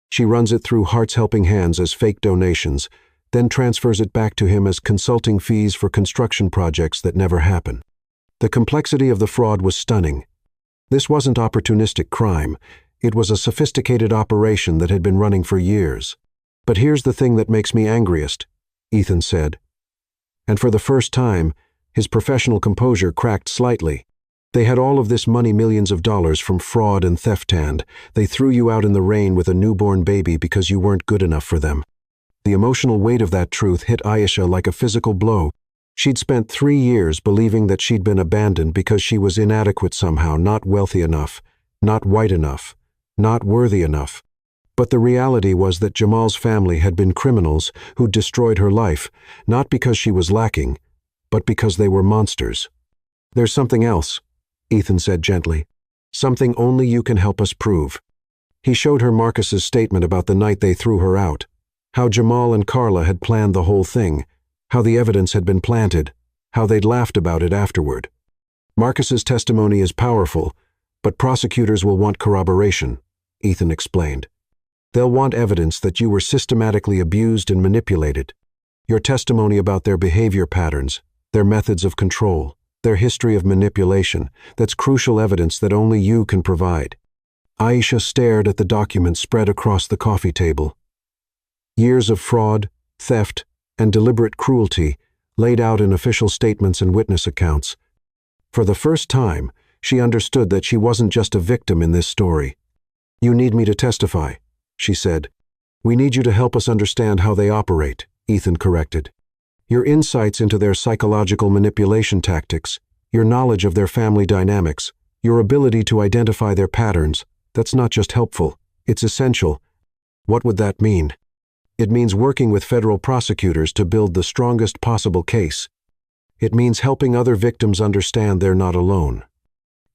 Speaker 1: She runs it through Hearts Helping Hands as fake donations, then transfers it back to him as consulting fees for construction projects that never happen." The complexity of the fraud was stunning. This wasn't opportunistic crime. It was a sophisticated operation that had been running for years. "But here's the thing that makes me angriest," Ethan said. And for the first time, his professional composure cracked slightly. "They had all of this money, millions of dollars from fraud and theft, and they threw you out in the rain with a newborn baby because you weren't good enough for them." The emotional weight of that truth hit Aisha like a physical blow. She'd spent 3 years believing that she'd been abandoned because she was inadequate somehow, not wealthy enough, not white enough, not worthy enough. But the reality was that Jamal's family had been criminals who'd destroyed her life, not because she was lacking, but because they were monsters. "There's something else," Ethan said gently. "Something only you can help us prove." He showed her Marcus's statement about the night they threw her out, how Jamal and Carla had planned the whole thing, how the evidence had been planted, how they'd laughed about it afterward. "Marcus's testimony is powerful, but prosecutors will want corroboration," Ethan explained. "They'll want evidence that you were systematically abused and manipulated. Your testimony about their behavior patterns, their methods of control, their history of manipulation, that's crucial evidence that only you can provide." Aisha stared at the documents spread across the coffee table. Years of fraud, theft, and deliberate cruelty laid out in official statements and witness accounts. For the first time, she understood that she wasn't just a victim in this story. "You need me to testify," she said. "We need you to help us understand how they operate," Ethan corrected. "Your insights into their psychological manipulation tactics, your knowledge of their family dynamics, your ability to identify their patterns, that's not just helpful, it's essential." "What would that mean?" "It means working with federal prosecutors to build the strongest possible case. It means helping other victims understand they're not alone.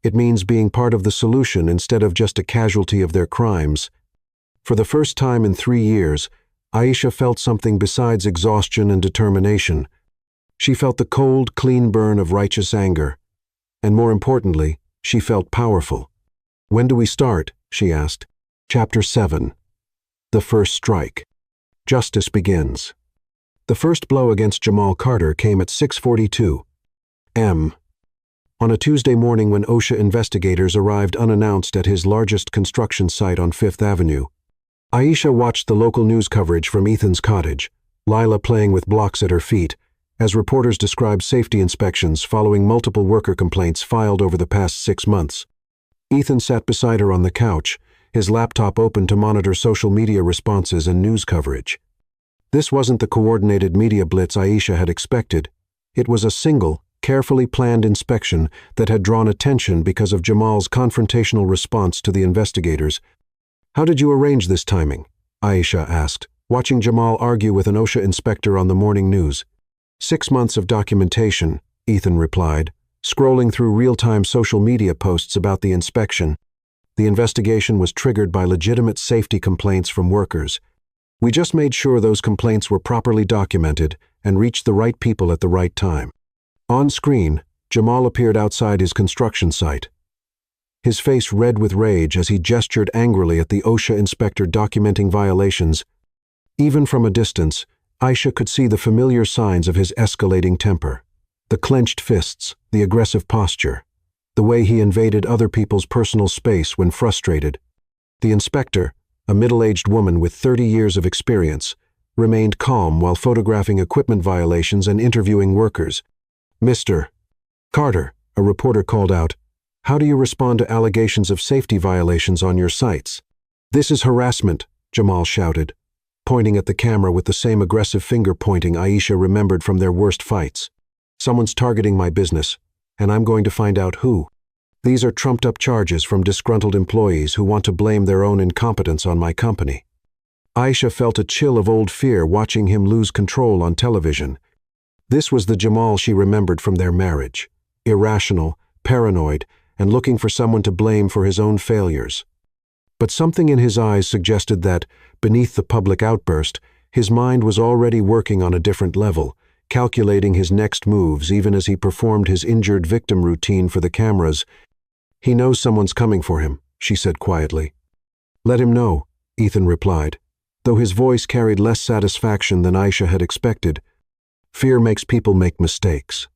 Speaker 1: It means being part of the solution instead of just a casualty of their crimes." For the first time in 3 years, Aisha felt something besides exhaustion and determination. She felt the cold, clean burn of righteous anger. And more importantly, she felt powerful. "When do we start?" she asked. Chapter 7. The First Strike. Justice begins. The first blow against Jamal Carter came at 6:42 m. on a Tuesday morning when OSHA investigators arrived unannounced at his largest construction site on Fifth Avenue. Aisha watched the local news coverage from Ethan's cottage, Lila playing with blocks at her feet, as reporters described safety inspections following multiple worker complaints filed over the past 6 months. Ethan sat beside her on the couch, his laptop open to monitor social media responses and news coverage. This wasn't the coordinated media blitz Aisha had expected. It was a single, carefully planned inspection that had drawn attention because of Jamal's confrontational response to the investigators. "How did you arrange this timing?" Aisha asked, watching Jamal argue with an OSHA inspector on the morning news. 6 months of documentation," Ethan replied, scrolling through real-time social media posts about the inspection. "The investigation was triggered by legitimate safety complaints from workers. We just made sure those complaints were properly documented and reached the right people at the right time." On screen, Jamal appeared outside his construction site, his face red with rage as he gestured angrily at the OSHA inspector documenting violations. Even from a distance, Aisha could see the familiar signs of his escalating temper. The clenched fists, the aggressive posture, the way he invaded other people's personal space when frustrated. The inspector, a middle-aged woman with 30 years of experience, remained calm while photographing equipment violations and interviewing workers. "Mr. Carter," a reporter called out, "how do you respond to allegations of safety violations on your sites?" "This is harassment," Jamal shouted, pointing at the camera with the same aggressive finger pointing Aisha remembered from their worst fights. "Someone's targeting my business, and I'm going to find out who. These are trumped-up charges from disgruntled employees who want to blame their own incompetence on my company." Aisha felt a chill of old fear watching him lose control on television. This was the Jamal she remembered from their marriage, irrational, paranoid, and looking for someone to blame for his own failures. But something in his eyes suggested that, beneath the public outburst, his mind was already working on a different level, calculating his next moves even as he performed his injured victim routine for the cameras. "He knows someone's coming for him," she said quietly. "Let him know," Ethan replied, though his voice carried less satisfaction than Aisha had expected. Fear makes people make mistakes.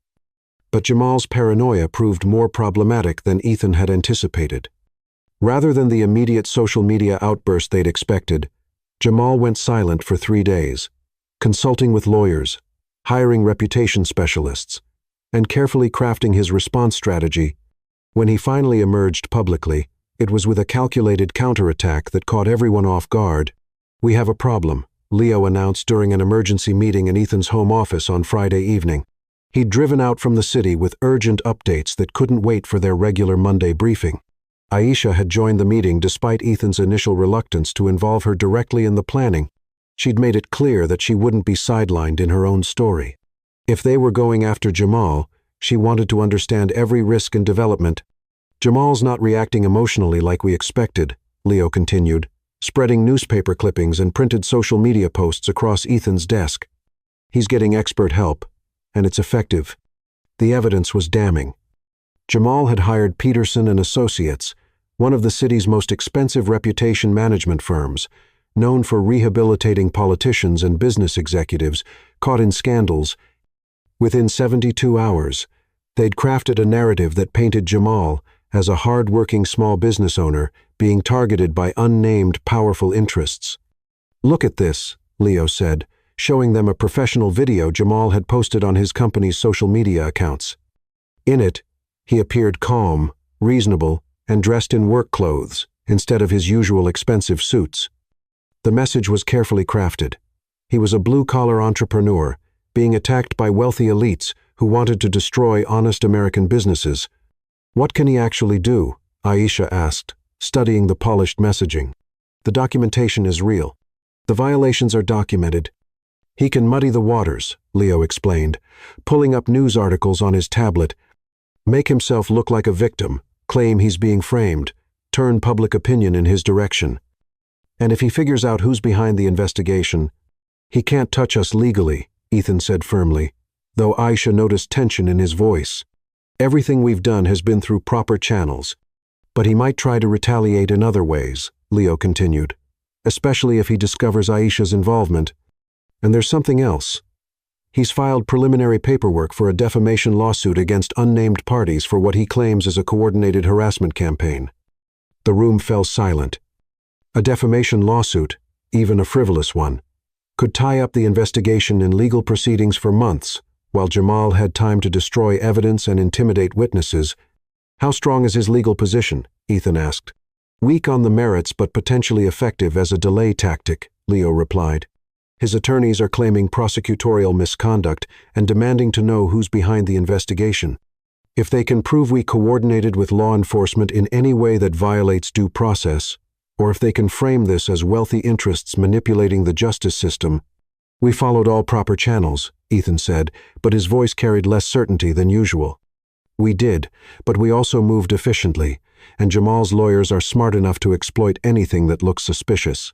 Speaker 1: But Jamal's paranoia proved more problematic than Ethan had anticipated. Rather than the immediate social media outburst they'd expected, Jamal went silent for 3 days, consulting with lawyers, hiring reputation specialists, and carefully crafting his response strategy. When he finally emerged publicly, it was with a calculated counterattack that caught everyone off guard. "We have a problem," Leo announced during an emergency meeting in Ethan's home office on Friday evening. He'd driven out from the city with urgent updates that couldn't wait for their regular Monday briefing. Aisha had joined the meeting despite Ethan's initial reluctance to involve her directly in the planning. She'd made it clear that she wouldn't be sidelined in her own story. If they were going after Jamal, she wanted to understand every risk and development. "Jamal's not reacting emotionally like we expected," Leo continued, spreading newspaper clippings and printed social media posts across Ethan's desk. "He's getting expert help, and it's effective." The evidence was damning. Jamal had hired Peterson and Associates, one of the city's most expensive reputation management firms, known for rehabilitating politicians and business executives caught in scandals. Within 72 hours, they'd crafted a narrative that painted Jamal as a hard-working small business owner being targeted by unnamed powerful interests. "Look at this," Leo said, showing them a professional video Jamal had posted on his company's social media accounts. In it, he appeared calm, reasonable, and dressed in work clothes instead of his usual expensive suits. The message was carefully crafted. He was a blue-collar entrepreneur, being attacked by wealthy elites who wanted to destroy honest American businesses. "What can he actually do?" Aisha asked, studying the polished messaging. "The documentation is real. The violations are documented." "He can muddy the waters," Leo explained, pulling up news articles on his tablet, make himself look like a victim, claim he's being framed, turn public opinion in his direction. "And if he figures out who's behind the investigation, he can't touch us legally," Ethan said firmly, though Aisha noticed tension in his voice. "Everything we've done has been through proper channels. But he might try to retaliate in other ways," Leo continued, "especially if he discovers Aisha's involvement. And there's something else. He's filed preliminary paperwork for a defamation lawsuit against unnamed parties for what he claims is a coordinated harassment campaign." The room fell silent. A defamation lawsuit, even a frivolous one, could tie up the investigation in legal proceedings for months, while Jamal had time to destroy evidence and intimidate witnesses. "How strong is his legal position?" Ethan asked. "Weak on the merits but potentially effective as a delay tactic," Leo replied. "His attorneys are claiming prosecutorial misconduct and demanding to know who's behind the investigation. If they can prove we coordinated with law enforcement in any way that violates due process, or if they can frame this as wealthy interests manipulating the justice system." "We followed all proper channels," Ethan said, but his voice carried less certainty than usual. "We did, but we also moved efficiently, and Jamal's lawyers are smart enough to exploit anything that looks suspicious.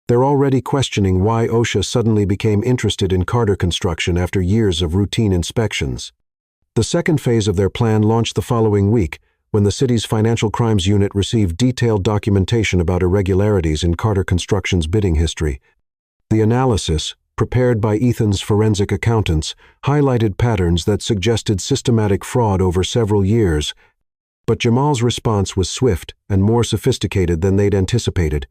Speaker 1: They're already questioning why OSHA suddenly became interested in Carter construction after years of routine inspections." The second phase of their plan launched the following week, when the city's Financial Crimes Unit received detailed documentation about irregularities in Carter Construction's bidding history. The analysis, prepared by Ethan's forensic accountants, highlighted patterns that suggested systematic fraud over several years, but Jamal's response was swift and more sophisticated than they'd anticipated.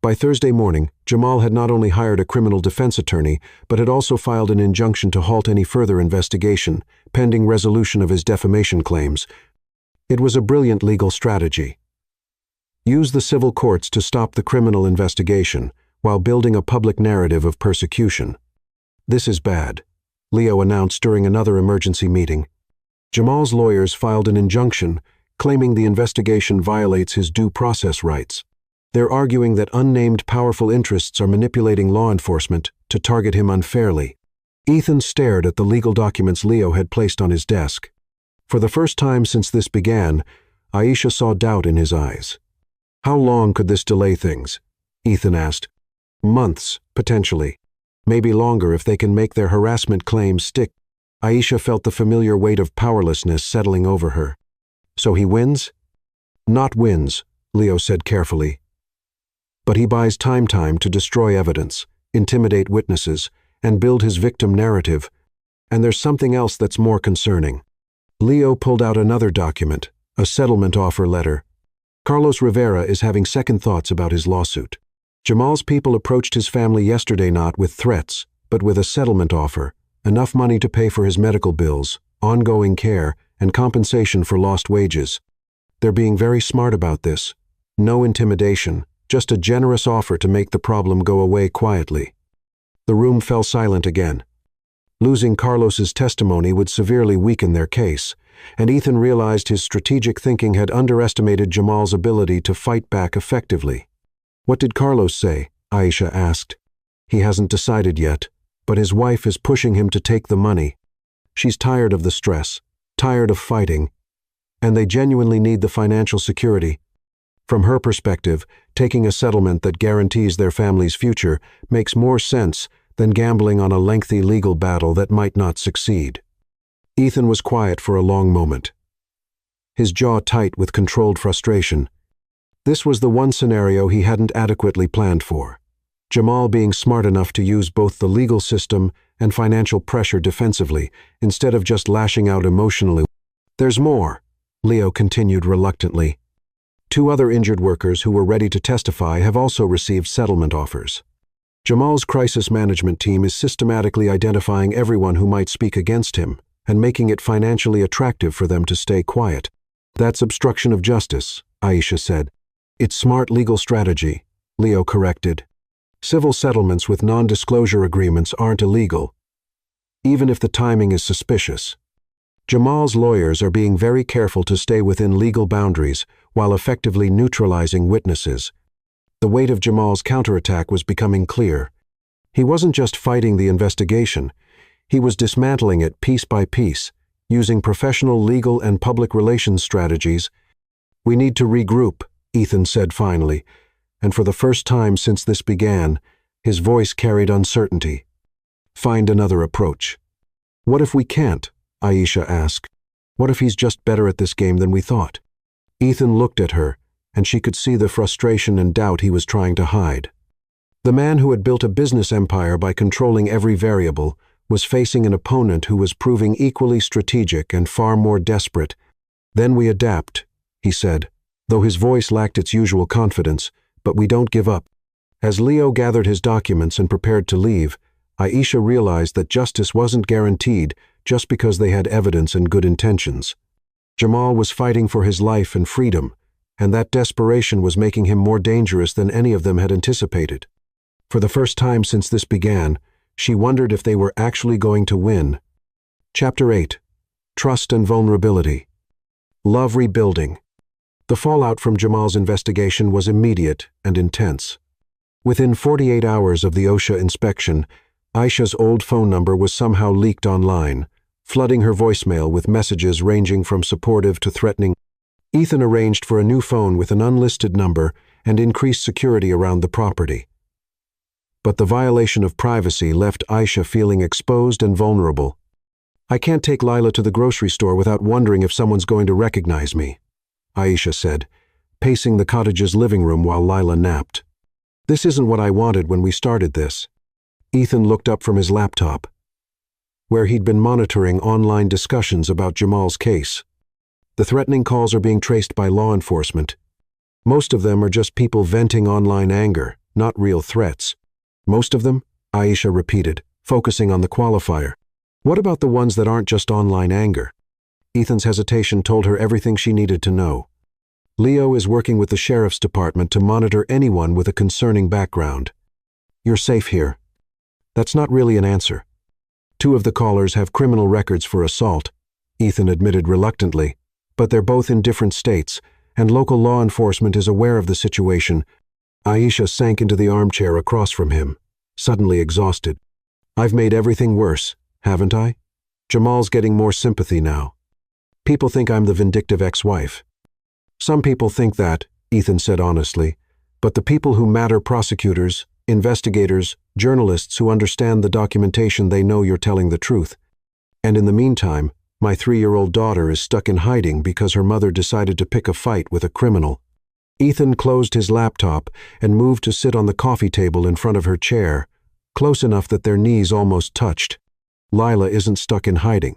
Speaker 1: By Thursday morning, Jamal had not only hired a criminal defense attorney, but had also filed an injunction to halt any further investigation, pending resolution of his defamation claims. It was a brilliant legal strategy. Use the civil courts to stop the criminal investigation, while building a public narrative of persecution. "This is bad," Leo announced during another emergency meeting. Jamal's lawyers filed an injunction, claiming the investigation violates his due process rights. They're arguing that unnamed powerful interests are manipulating law enforcement to target him unfairly. Ethan stared at the legal documents Leo had placed on his desk. For the first time since this began, Aisha saw doubt in his eyes. "How long could this delay things?" Ethan asked. "Months, potentially. Maybe longer if they can make their harassment claims stick." Aisha felt the familiar weight of powerlessness settling over her. "So he wins?" "Not wins," Leo said carefully. "But he buys time to destroy evidence, intimidate witnesses, and build his victim narrative. And there's something else that's more concerning." Leo pulled out another document, a settlement offer letter. "Carlos Rivera is having second thoughts about his lawsuit. Jamal's people approached his family yesterday not with threats, but with a settlement offer, enough money to pay for his medical bills, ongoing care, and compensation for lost wages. They're being very smart about this. No intimidation, just a generous offer to make the problem go away quietly." The room fell silent again. Losing Carlos's testimony would severely weaken their case, and Ethan realized his strategic thinking had underestimated Jamal's ability to fight back effectively. "What did Carlos say?" Aisha asked. "He hasn't decided yet, but his wife is pushing him to take the money. She's tired of the stress, tired of fighting, and they genuinely need the financial security. From her perspective, taking a settlement that guarantees their family's future makes more sense than gambling on a lengthy legal battle that might not succeed." Ethan was quiet for a long moment, his jaw tight with controlled frustration. This was the one scenario he hadn't adequately planned for. Jamal being smart enough to use both the legal system and financial pressure defensively, instead of just lashing out emotionally. "There's more," Leo continued reluctantly. 2 other injured workers who were ready to testify have also received settlement offers. Jamal's crisis management team is systematically identifying everyone who might speak against him and making it financially attractive for them to stay quiet. That's obstruction of justice, Aisha said. It's smart legal strategy, Leo corrected. Civil settlements with non-disclosure agreements aren't illegal, even if the timing is suspicious. Jamal's lawyers are being very careful to stay within legal boundaries while effectively neutralizing witnesses. The weight of Jamal's counterattack was becoming clear. He wasn't just fighting the investigation, he was dismantling it piece by piece, using professional legal and public relations strategies. "We need to regroup," Ethan said finally, and for the first time since this began, his voice carried uncertainty. "Find another approach." "What if we can't?" Aisha asked. "What if he's just better at this game than we thought?" Ethan looked at her, and she could see the frustration and doubt he was trying to hide. The man who had built a business empire by controlling every variable was facing an opponent who was proving equally strategic and far more desperate. "Then we adapt," he said, though his voice lacked its usual confidence, "but we don't give up." As Leo gathered his documents and prepared to leave, Aisha realized that justice wasn't guaranteed just because they had evidence and good intentions. Jamal was fighting for his life and freedom, and that desperation was making him more dangerous than any of them had anticipated. For the first time since this began, she wondered if they were actually going to win. Chapter 8. Trust and Vulnerability. Love Rebuilding. The fallout from Jamal's investigation was immediate and intense. Within 48 hours of the OSHA inspection, Aisha's old phone number was somehow leaked online, flooding her voicemail with messages ranging from supportive to threatening. Ethan arranged for a new phone with an unlisted number and increased security around the property. But the violation of privacy left Aisha feeling exposed and vulnerable. "I can't take Lila to the grocery store without wondering if someone's going to recognize me," Aisha said, pacing the cottage's living room while Lila napped. "This isn't what I wanted when we started this." Ethan looked up from his laptop, where he'd been monitoring online discussions about Jamal's case. "The threatening calls are being traced by law enforcement. Most of them are just people venting online anger, not real threats." "Most of them?" Aisha repeated, focusing on the qualifier. "What about the ones that aren't just online anger?" Ethan's hesitation told her everything she needed to know. "Leo is working with the sheriff's department to monitor anyone with a concerning background. You're safe here." "That's not really an answer. 2 of the callers have criminal records for assault," Ethan admitted reluctantly, "but they're both in different states, and local law enforcement is aware of the situation." Aisha sank into the armchair across from him, suddenly exhausted. "I've made everything worse, haven't I? Jamal's getting more sympathy now. People think I'm the vindictive ex-wife." "Some people think that," Ethan said honestly, "but the people who matter, prosecutors, investigators, journalists who understand the documentation, they know you're telling the truth. And in the meantime, my 3-year-old daughter is stuck in hiding because her mother decided to pick a fight with a criminal." Ethan closed his laptop and moved to sit on the coffee table in front of her chair, close enough that their knees almost touched. "Lila isn't stuck in hiding.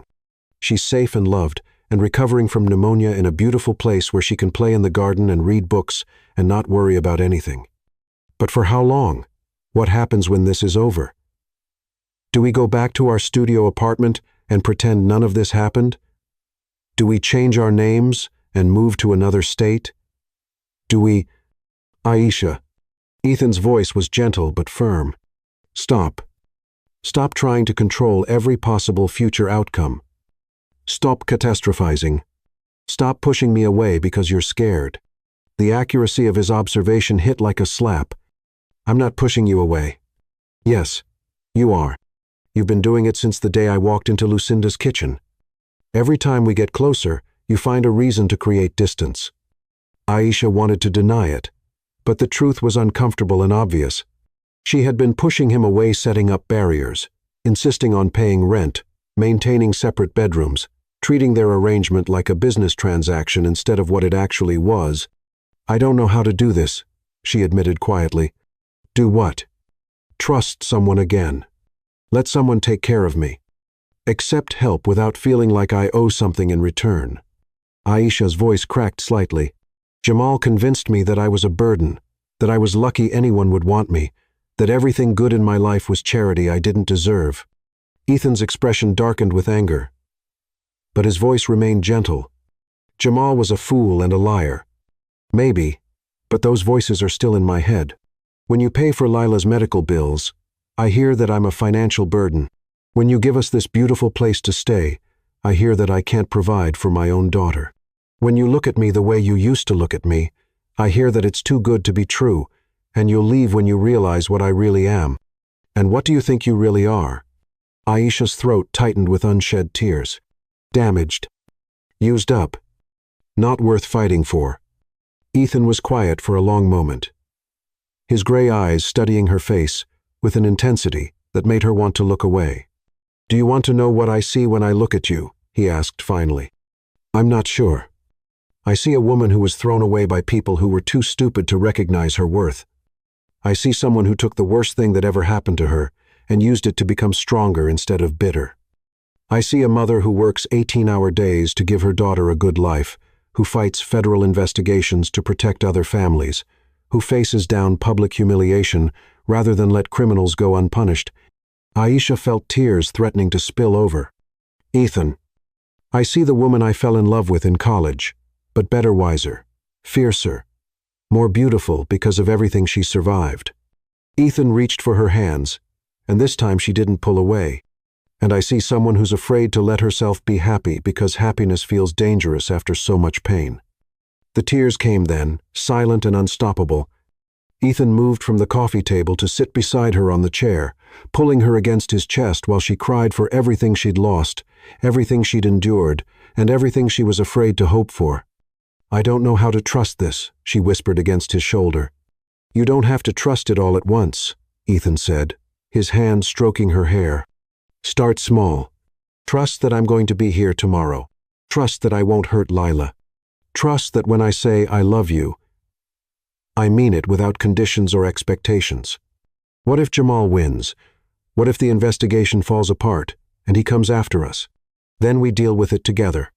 Speaker 1: She's safe and loved, and recovering from pneumonia in a beautiful place where she can play in the garden and read books and not worry about anything. But for how long? What happens when this is over? Do we go back to our studio apartment and pretend none of this happened? Do we change our names and move to another state? Do we—" "Aisha." Ethan's voice was gentle but firm. "Stop. Stop trying to control every possible future outcome. Stop catastrophizing. Stop pushing me away because you're scared." The accuracy of his observation hit like a slap. "I'm not pushing you away." "Yes, you are. You've been doing it since the day I walked into Lucinda's kitchen. Every time we get closer, you find a reason to create distance." Aisha wanted to deny it, but the truth was uncomfortable and obvious. She had been pushing him away, setting up barriers, insisting on paying rent, maintaining separate bedrooms, treating their arrangement like a business transaction instead of what it actually was. "I don't know how to do this," she admitted quietly. "Do what?" "Trust someone again. Let someone take care of me. Accept help without feeling like I owe something in return." Aisha's voice cracked slightly. Jamal convinced me that I was a burden, that I was lucky anyone would want me, that everything good in my life was charity I didn't deserve. Ethan's expression darkened with anger, but his voice remained gentle. Jamal was a fool and a liar. Maybe, but those voices are still in my head. When you pay for Lila's medical bills, I hear that I'm a financial burden. When you give us this beautiful place to stay, I hear that I can't provide for my own daughter. When you look at me the way you used to look at me, I hear that it's too good to be true, and you'll leave when you realize what I really am. And what do you think you really are? Aisha's throat tightened with unshed tears. Damaged. Used up. Not worth fighting for. Ethan was quiet for a long moment, his gray eyes studying her face with an intensity that made her want to look away. Do you want to know what I see when I look at you? He asked finally. I'm not sure. I see a woman who was thrown away by people who were too stupid to recognize her worth. I see someone who took the worst thing that ever happened to her and used it to become stronger instead of bitter. I see a mother who works 18-hour days to give her daughter a good life, who fights federal investigations to protect other families, who faces down public humiliation rather than let criminals go unpunished. Aisha felt tears threatening to spill over. Ethan, I see the woman I fell in love with in college, but better, wiser, fiercer, more beautiful because of everything she survived. Ethan reached for her hands, and this time she didn't pull away. And I see someone who's afraid to let herself be happy because happiness feels dangerous after so much pain. The tears came then, silent and unstoppable. Ethan moved from the coffee table to sit beside her on the chair, pulling her against his chest while she cried for everything she'd lost, everything she'd endured, and everything she was afraid to hope for. I don't know how to trust this, she whispered against his shoulder. You don't have to trust it all at once, Ethan said, his hand stroking her hair. Start small. Trust that I'm going to be here tomorrow. Trust that I won't hurt Lila. Trust that when I say I love you, I mean it without conditions or expectations. What if Jamal wins? What if the investigation falls apart and he comes after us? Then we deal with it together.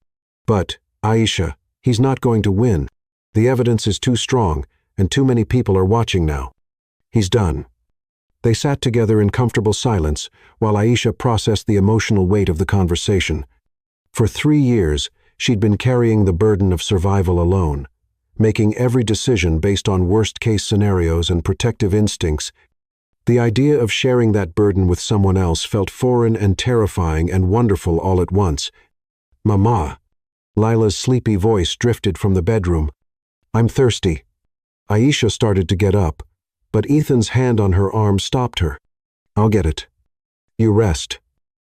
Speaker 1: But, Aisha, he's not going to win. The evidence is too strong and too many people are watching now. He's done. They sat together in comfortable silence while Aisha processed the emotional weight of the conversation. For 3 years, she'd been carrying the burden of survival alone, making every decision based on worst-case scenarios and protective instincts. The idea of sharing that burden with someone else felt foreign and terrifying and wonderful all at once. Mama. Lila's sleepy voice drifted from the bedroom. I'm thirsty. Aisha started to get up, but Ethan's hand on her arm stopped her. I'll get it. You rest.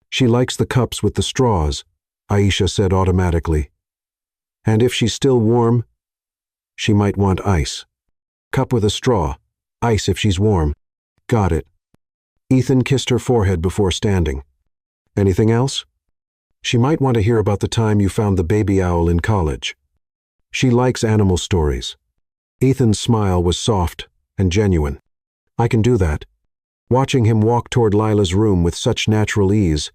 Speaker 1: She likes the cups with the straws, Aisha said automatically. And if she's still warm, she might want ice. Cup with a straw. Ice if she's warm. Got it. Ethan kissed her forehead before standing. Anything else? She might want to hear about the time you found the baby owl in college. She likes animal stories. Ethan's smile was soft and genuine. I can do that. Watching him walk toward Lila's room with such natural ease,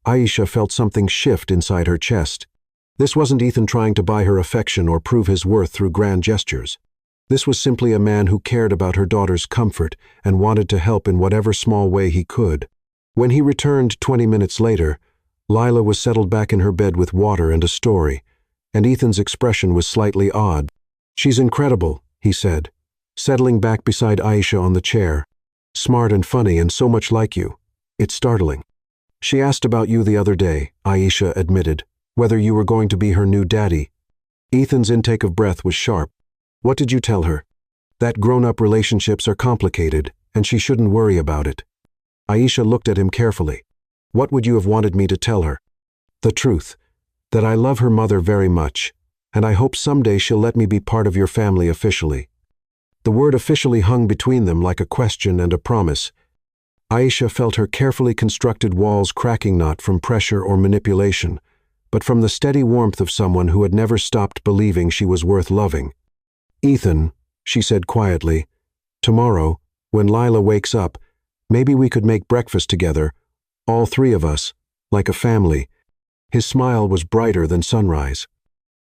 Speaker 1: Aisha felt something shift inside her chest. This wasn't Ethan trying to buy her affection or prove his worth through grand gestures. This was simply a man who cared about her daughter's comfort and wanted to help in whatever small way he could. When he returned 20 minutes later, Lila was settled back in her bed with water and a story, and Ethan's expression was slightly odd. She's incredible, he said, settling back beside Aisha on the chair. Smart and funny and so much like you. It's startling. She asked about you the other day, Aisha admitted, whether you were going to be her new daddy. Ethan's intake of breath was sharp. What did you tell her? That grown-up relationships are complicated, and she shouldn't worry about it. Aisha looked at him carefully. What would you have wanted me to tell her? The truth, that I love her mother very much, and I hope someday she'll let me be part of your family officially. The word officially hung between them like a question and a promise. Aisha felt her carefully constructed walls cracking not from pressure or manipulation, but from the steady warmth of someone who had never stopped believing she was worth loving. Ethan, she said quietly, tomorrow, when Lila wakes up, maybe we could make breakfast together, all 3 of us, like a family. His smile was brighter than sunrise.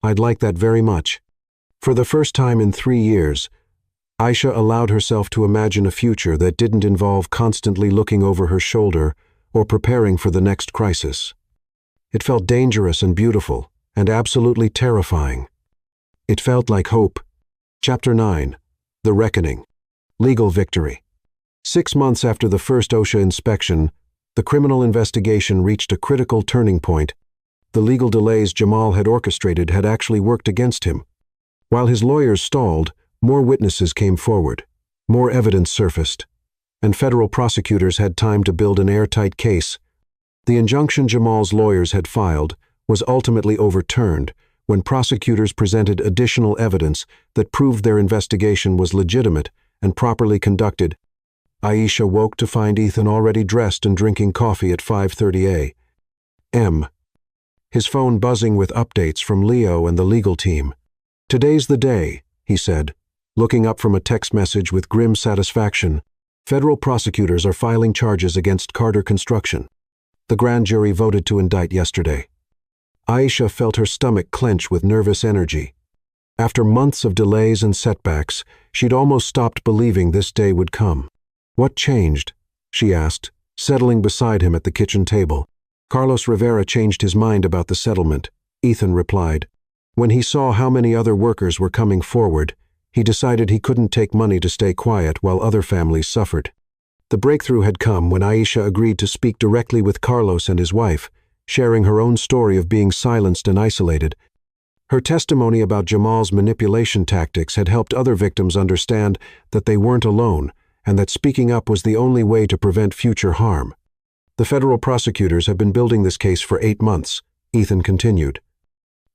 Speaker 1: I'd like that very much. For the first time in 3 years, Aisha allowed herself to imagine a future that didn't involve constantly looking over her shoulder or preparing for the next crisis. It felt dangerous and beautiful, and absolutely terrifying. It felt like hope. Chapter 9. The Reckoning. Legal Victory. 6 months after the first OSHA inspection, the criminal investigation reached a critical turning point. The legal delays Jamal had orchestrated had actually worked against him. While his lawyers stalled, more witnesses came forward, more evidence surfaced, and federal prosecutors had time to build an airtight case. The injunction Jamal's lawyers had filed was ultimately overturned when prosecutors presented additional evidence that proved their investigation was legitimate and properly conducted. Aisha woke to find Ethan already dressed and drinking coffee at 5:30 a.m. His phone buzzing with updates from Leo and the legal team. "Today's the day," he said, looking up from a text message with grim satisfaction. "Federal prosecutors are filing charges against Carter Construction. The grand jury voted to indict yesterday." Aisha felt her stomach clench with nervous energy. After months of delays and setbacks, she'd almost stopped believing this day would come. "What changed?" she asked, settling beside him at the kitchen table. "Carlos Rivera changed his mind about the settlement," Ethan replied. "When he saw how many other workers were coming forward, he decided he couldn't take money to stay quiet while other families suffered." The breakthrough had come when Aisha agreed to speak directly with Carlos and his wife, sharing her own story of being silenced and isolated. Her testimony about Jamal's manipulation tactics had helped other victims understand that they weren't alone and that speaking up was the only way to prevent future harm. "The federal prosecutors have been building this case for 8 months, Ethan continued.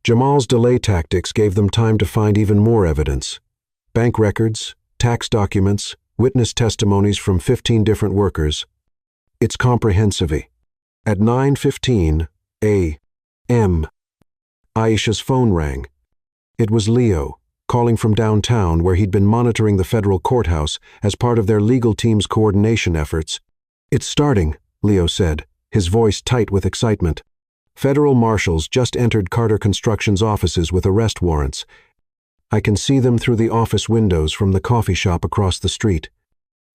Speaker 1: Jamal's delay tactics gave them time to find even more evidence. Bank records, tax documents, witness testimonies from 15 different workers. It's comprehensive. At 9:15 a.m., Aisha's phone rang. It was Leo, calling from downtown where he'd been monitoring the federal courthouse as part of their legal team's coordination efforts. "It's starting," Leo said, his voice tight with excitement. "Federal marshals just entered Carter Construction's offices with arrest warrants. I can see them through the office windows from the coffee shop across the street."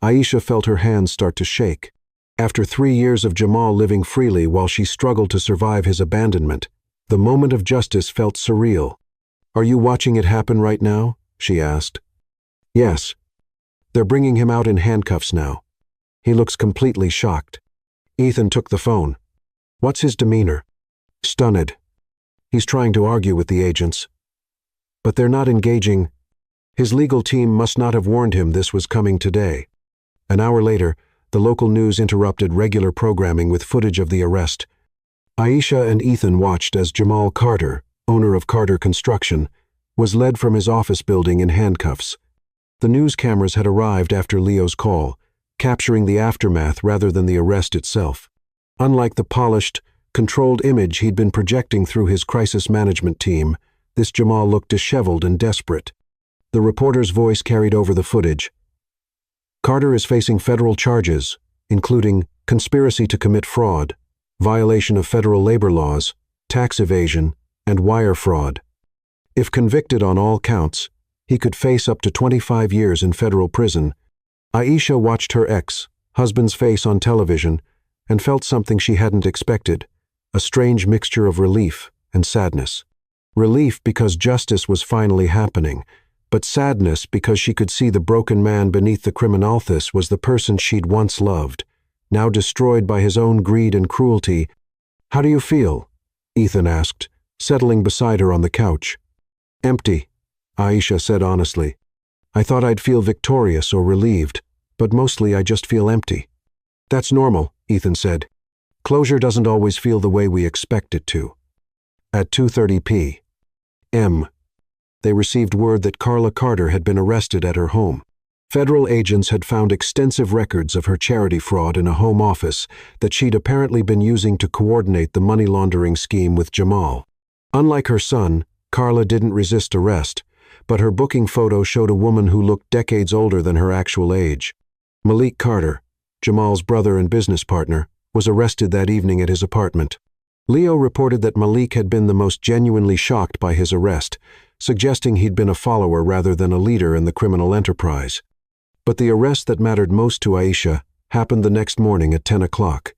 Speaker 1: Aisha felt her hands start to shake. After 3 years of Jamal living freely while she struggled to survive his abandonment, the moment of justice felt surreal. "Are you watching it happen right now?" she asked. "Yes. They're bringing him out in handcuffs now. He looks completely shocked." Ethan took the phone. "What's his demeanor?" "Stunned. He's trying to argue with the agents. But they're not engaging. His legal team must not have warned him this was coming today." An hour later, the local news interrupted regular programming with footage of the arrest. Aisha and Ethan watched as Jamal Carter, owner of Carter Construction, was led from his office building in handcuffs. The news cameras had arrived after Leo's call, capturing the aftermath rather than the arrest itself. Unlike the polished, controlled image he'd been projecting through his crisis management team, this Jamal looked disheveled and desperate. The reporter's voice carried over the footage. "Carter is facing federal charges, including conspiracy to commit fraud, violation of federal labor laws, tax evasion, and wire fraud. If convicted on all counts, he could face up to 25 years in federal prison." Aisha watched her ex-husband's face on television and felt something she hadn't expected, a strange mixture of relief and sadness. Relief because justice was finally happening, but sadness because she could see the broken man beneath the criminalthus was the person she'd once loved, now destroyed by his own greed and cruelty. "How do you feel?" Ethan asked, settling beside her on the couch. "Empty," Aisha said honestly. "I thought I'd feel victorious or relieved, but mostly I just feel empty." "That's normal," Ethan said. "Closure doesn't always feel the way we expect it to." At 2:30 p.m., they received word that Carla Carter had been arrested at her home. Federal agents had found extensive records of her charity fraud in a home office that she'd apparently been using to coordinate the money laundering scheme with Jamal. Unlike her son, Carla didn't resist arrest, but her booking photo showed a woman who looked decades older than her actual age. Malik Carter, Jamal's brother and business partner, was arrested that evening at his apartment. Leo reported that Malik had been the most genuinely shocked by his arrest, suggesting he'd been a follower rather than a leader in the criminal enterprise. But the arrest that mattered most to Aisha happened the next morning at 10 o'clock.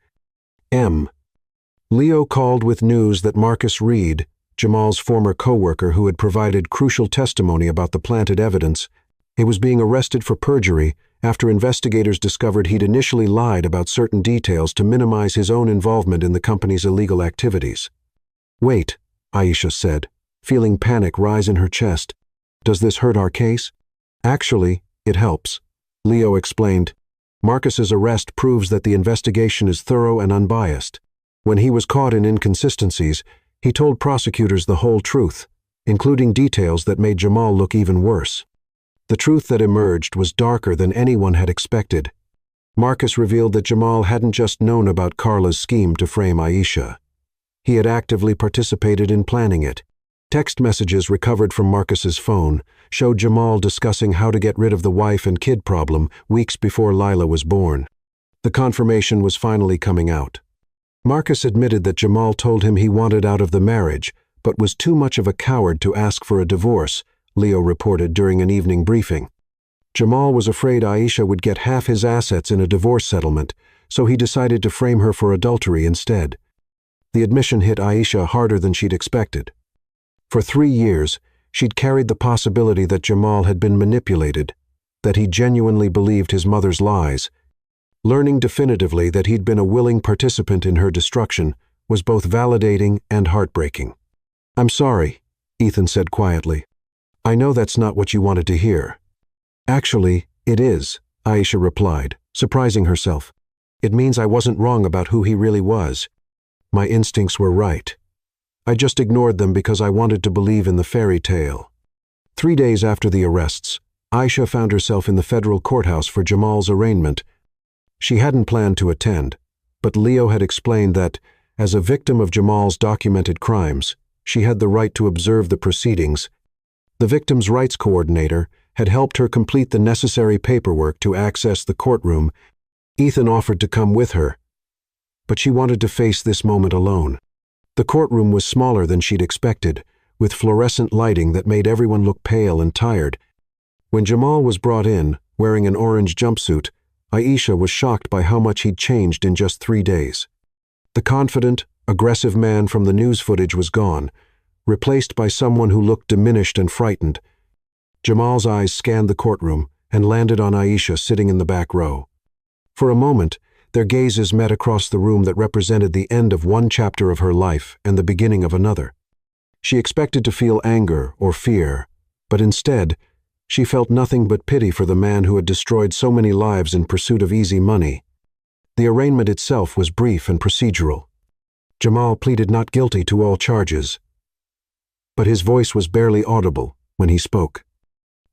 Speaker 1: Leo called with news that Marcus Reed, Jamal's former co-worker who had provided crucial testimony about the planted evidence, he was being arrested for perjury after investigators discovered he'd initially lied about certain details to minimize his own involvement in the company's illegal activities. "Wait," Aisha said, feeling panic rise in her chest. "Does this hurt our case?" "Actually, it helps," Leo explained. "Marcus's arrest proves that the investigation is thorough and unbiased. When he was caught in inconsistencies, he told prosecutors the whole truth, including details that made Jamal look even worse. The truth that emerged was darker than anyone had expected. Marcus revealed that Jamal hadn't just known about Carla's scheme to frame Aisha. He had actively participated in planning it. Text messages recovered from Marcus's phone showed Jamal discussing how to get rid of the wife and kid problem weeks before Lila was born. The confirmation was finally coming out. Marcus admitted that Jamal told him he wanted out of the marriage, but was too much of a coward to ask for a divorce, Leo reported during an evening briefing. Jamal was afraid Aisha would get half his assets in a divorce settlement, so he decided to frame her for adultery instead. The admission hit Aisha harder than she'd expected. For 3 years, she'd carried the possibility that Jamal had been manipulated, that he genuinely believed his mother's lies. Learning definitively that he'd been a willing participant in her destruction was both validating and heartbreaking. "I'm sorry," Ethan said quietly. "I know that's not what you wanted to hear." "Actually, it is," Aisha replied, surprising herself. "It means I wasn't wrong about who he really was. My instincts were right. I just ignored them because I wanted to believe in the fairy tale." 3 days after the arrests, Aisha found herself in the federal courthouse for Jamal's arraignment. She hadn't planned to attend, but Leo had explained that, as a victim of Jamal's documented crimes, she had the right to observe the proceedings. The victim's rights coordinator had helped her complete the necessary paperwork to access the courtroom. Ethan offered to come with her, but she wanted to face this moment alone. The courtroom was smaller than she'd expected, with fluorescent lighting that made everyone look pale and tired. When Jamal was brought in, wearing an orange jumpsuit, Aisha was shocked by how much he'd changed in just 3 days. The confident, aggressive man from the news footage was gone, replaced by someone who looked diminished and frightened. Jamal's eyes scanned the courtroom and landed on Aisha sitting in the back row. For a moment, their gazes met across the room that represented the end of one chapter of her life and the beginning of another. She expected to feel anger or fear, but instead, she felt nothing but pity for the man who had destroyed so many lives in pursuit of easy money. The arraignment itself was brief and procedural. Jamal pleaded not guilty to all charges, but his voice was barely audible when he spoke.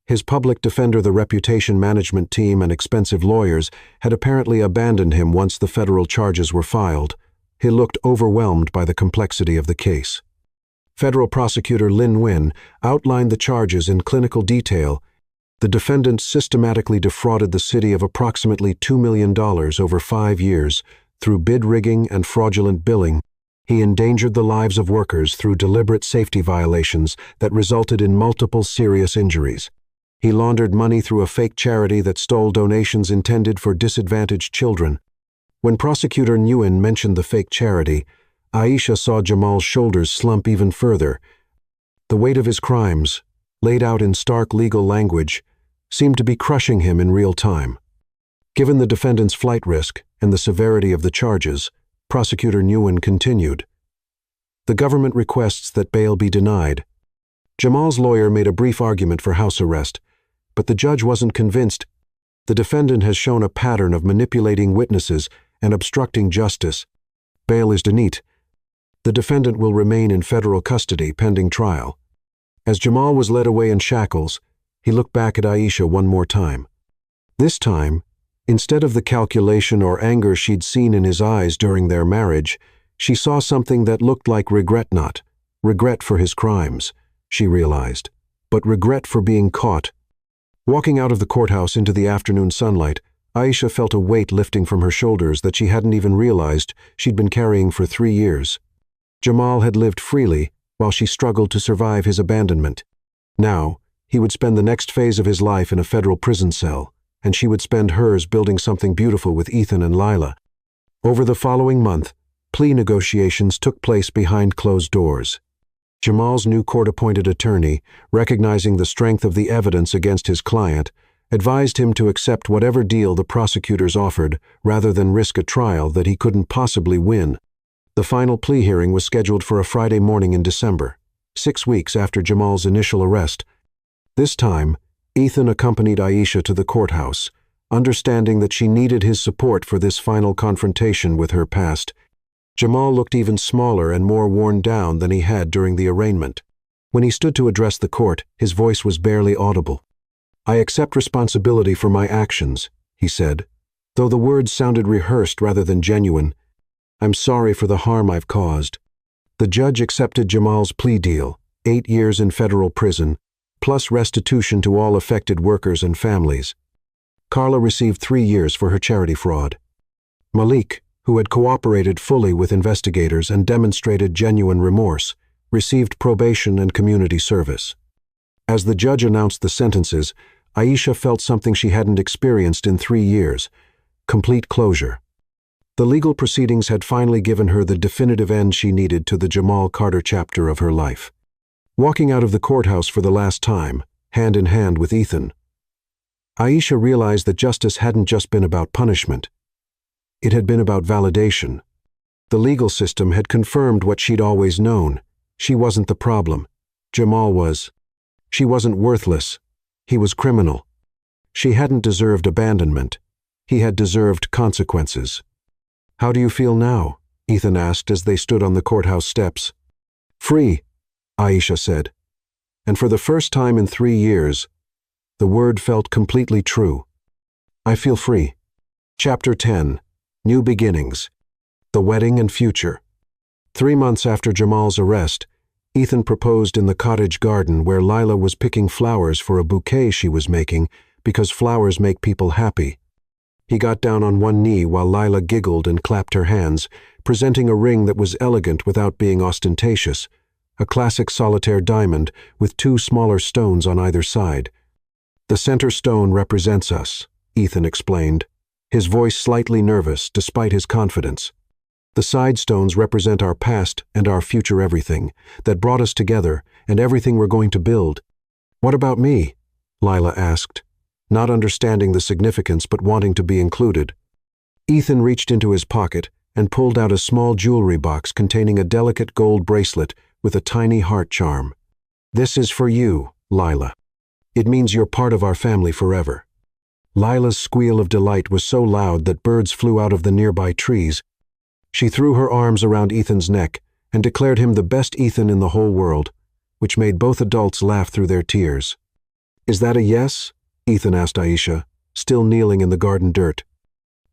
Speaker 1: His public defender, the reputation management team, and expensive lawyers had apparently abandoned him once the federal charges were filed. He looked overwhelmed by the complexity of the case. Federal prosecutor Lin Nguyen outlined the charges in clinical detail. The defendant systematically defrauded the city of approximately $2 million over 5 years through bid rigging and fraudulent billing. He endangered the lives of workers through deliberate safety violations that resulted in multiple serious injuries. He laundered money through a fake charity that stole donations intended for disadvantaged children. When Prosecutor Nguyen mentioned the fake charity, Aisha saw Jamal's shoulders slump even further. The weight of his crimes, laid out in stark legal language, seemed to be crushing him in real time. Given the defendant's flight risk and the severity of the charges, Prosecutor Nguyen continued. The government requests that bail be denied. Jamal's lawyer made a brief argument for house arrest, but the judge wasn't convinced. The defendant has shown a pattern of manipulating witnesses and obstructing justice. Bail is denied. The defendant will remain in federal custody pending trial. As Jamal was led away in shackles, he looked back at Aisha one more time. This time, instead of the calculation or anger she'd seen in his eyes during their marriage, she saw something that looked like regret. Not regret for his crimes, she realized, but regret for being caught. Walking out of the courthouse into the afternoon sunlight, Aisha felt a weight lifting from her shoulders that she hadn't even realized she'd been carrying for 3 years. Jamal had lived freely while she struggled to survive his abandonment. Now, he would spend the next phase of his life in a federal prison cell, and she would spend hers building something beautiful with Ethan and Lila. Over the following month, plea negotiations took place behind closed doors. Jamal's new court-appointed attorney, recognizing the strength of the evidence against his client, advised him to accept whatever deal the prosecutors offered rather than risk a trial that he couldn't possibly win. The final plea hearing was scheduled for a Friday morning in December, 6 weeks after Jamal's initial arrest. This time, Ethan accompanied Aisha to the courthouse, understanding that she needed his support for this final confrontation with her past. Jamal looked even smaller and more worn down than he had during the arraignment. When he stood to address the court, his voice was barely audible. "I accept responsibility for my actions," he said, though the words sounded rehearsed rather than genuine. "I'm sorry for the harm I've caused." The judge accepted Jamal's plea deal, 8 years in federal prison, plus restitution to all affected workers and families. Carla received 3 years for her charity fraud. Malik, who had cooperated fully with investigators and demonstrated genuine remorse, received probation and community service. As the judge announced the sentences, Aisha felt something she hadn't experienced in 3 years: complete closure. The legal proceedings had finally given her the definitive end she needed to the Jamal Carter chapter of her life. Walking out of the courthouse for the last time, hand in hand with Ethan, Aisha realized that justice hadn't just been about punishment. It had been about validation. The legal system had confirmed what she'd always known. She wasn't the problem. Jamal was. She wasn't worthless. He was criminal. She hadn't deserved abandonment. He had deserved consequences. "How do you feel now?" Ethan asked as they stood on the courthouse steps. "Free," Aisha said. And for the first time in 3 years, the word felt completely true. "I feel free." Chapter 10. New Beginnings. The Wedding and Future. 3 months after Jamal's arrest, Ethan proposed in the cottage garden where Lila was picking flowers for a bouquet she was making because flowers make people happy. He got down on one knee while Lila giggled and clapped her hands, presenting a ring that was elegant without being ostentatious, a classic solitaire diamond with 2 smaller stones on either side. "The center stone represents us," Ethan explained, his voice slightly nervous despite his confidence. "The side stones represent our past and our future everything that brought us together and everything we're going to build." "What about me?" Lila asked, not understanding the significance but wanting to be included. Ethan reached into his pocket and pulled out a small jewelry box containing a delicate gold bracelet with a tiny heart charm. "This is for you, Lila. It means you're part of our family forever." Lila's squeal of delight was so loud that birds flew out of the nearby trees. She threw her arms around Ethan's neck and declared him the best Ethan in the whole world, which made both adults laugh through their tears. "Is that a yes?" Ethan asked Aisha, still kneeling in the garden dirt.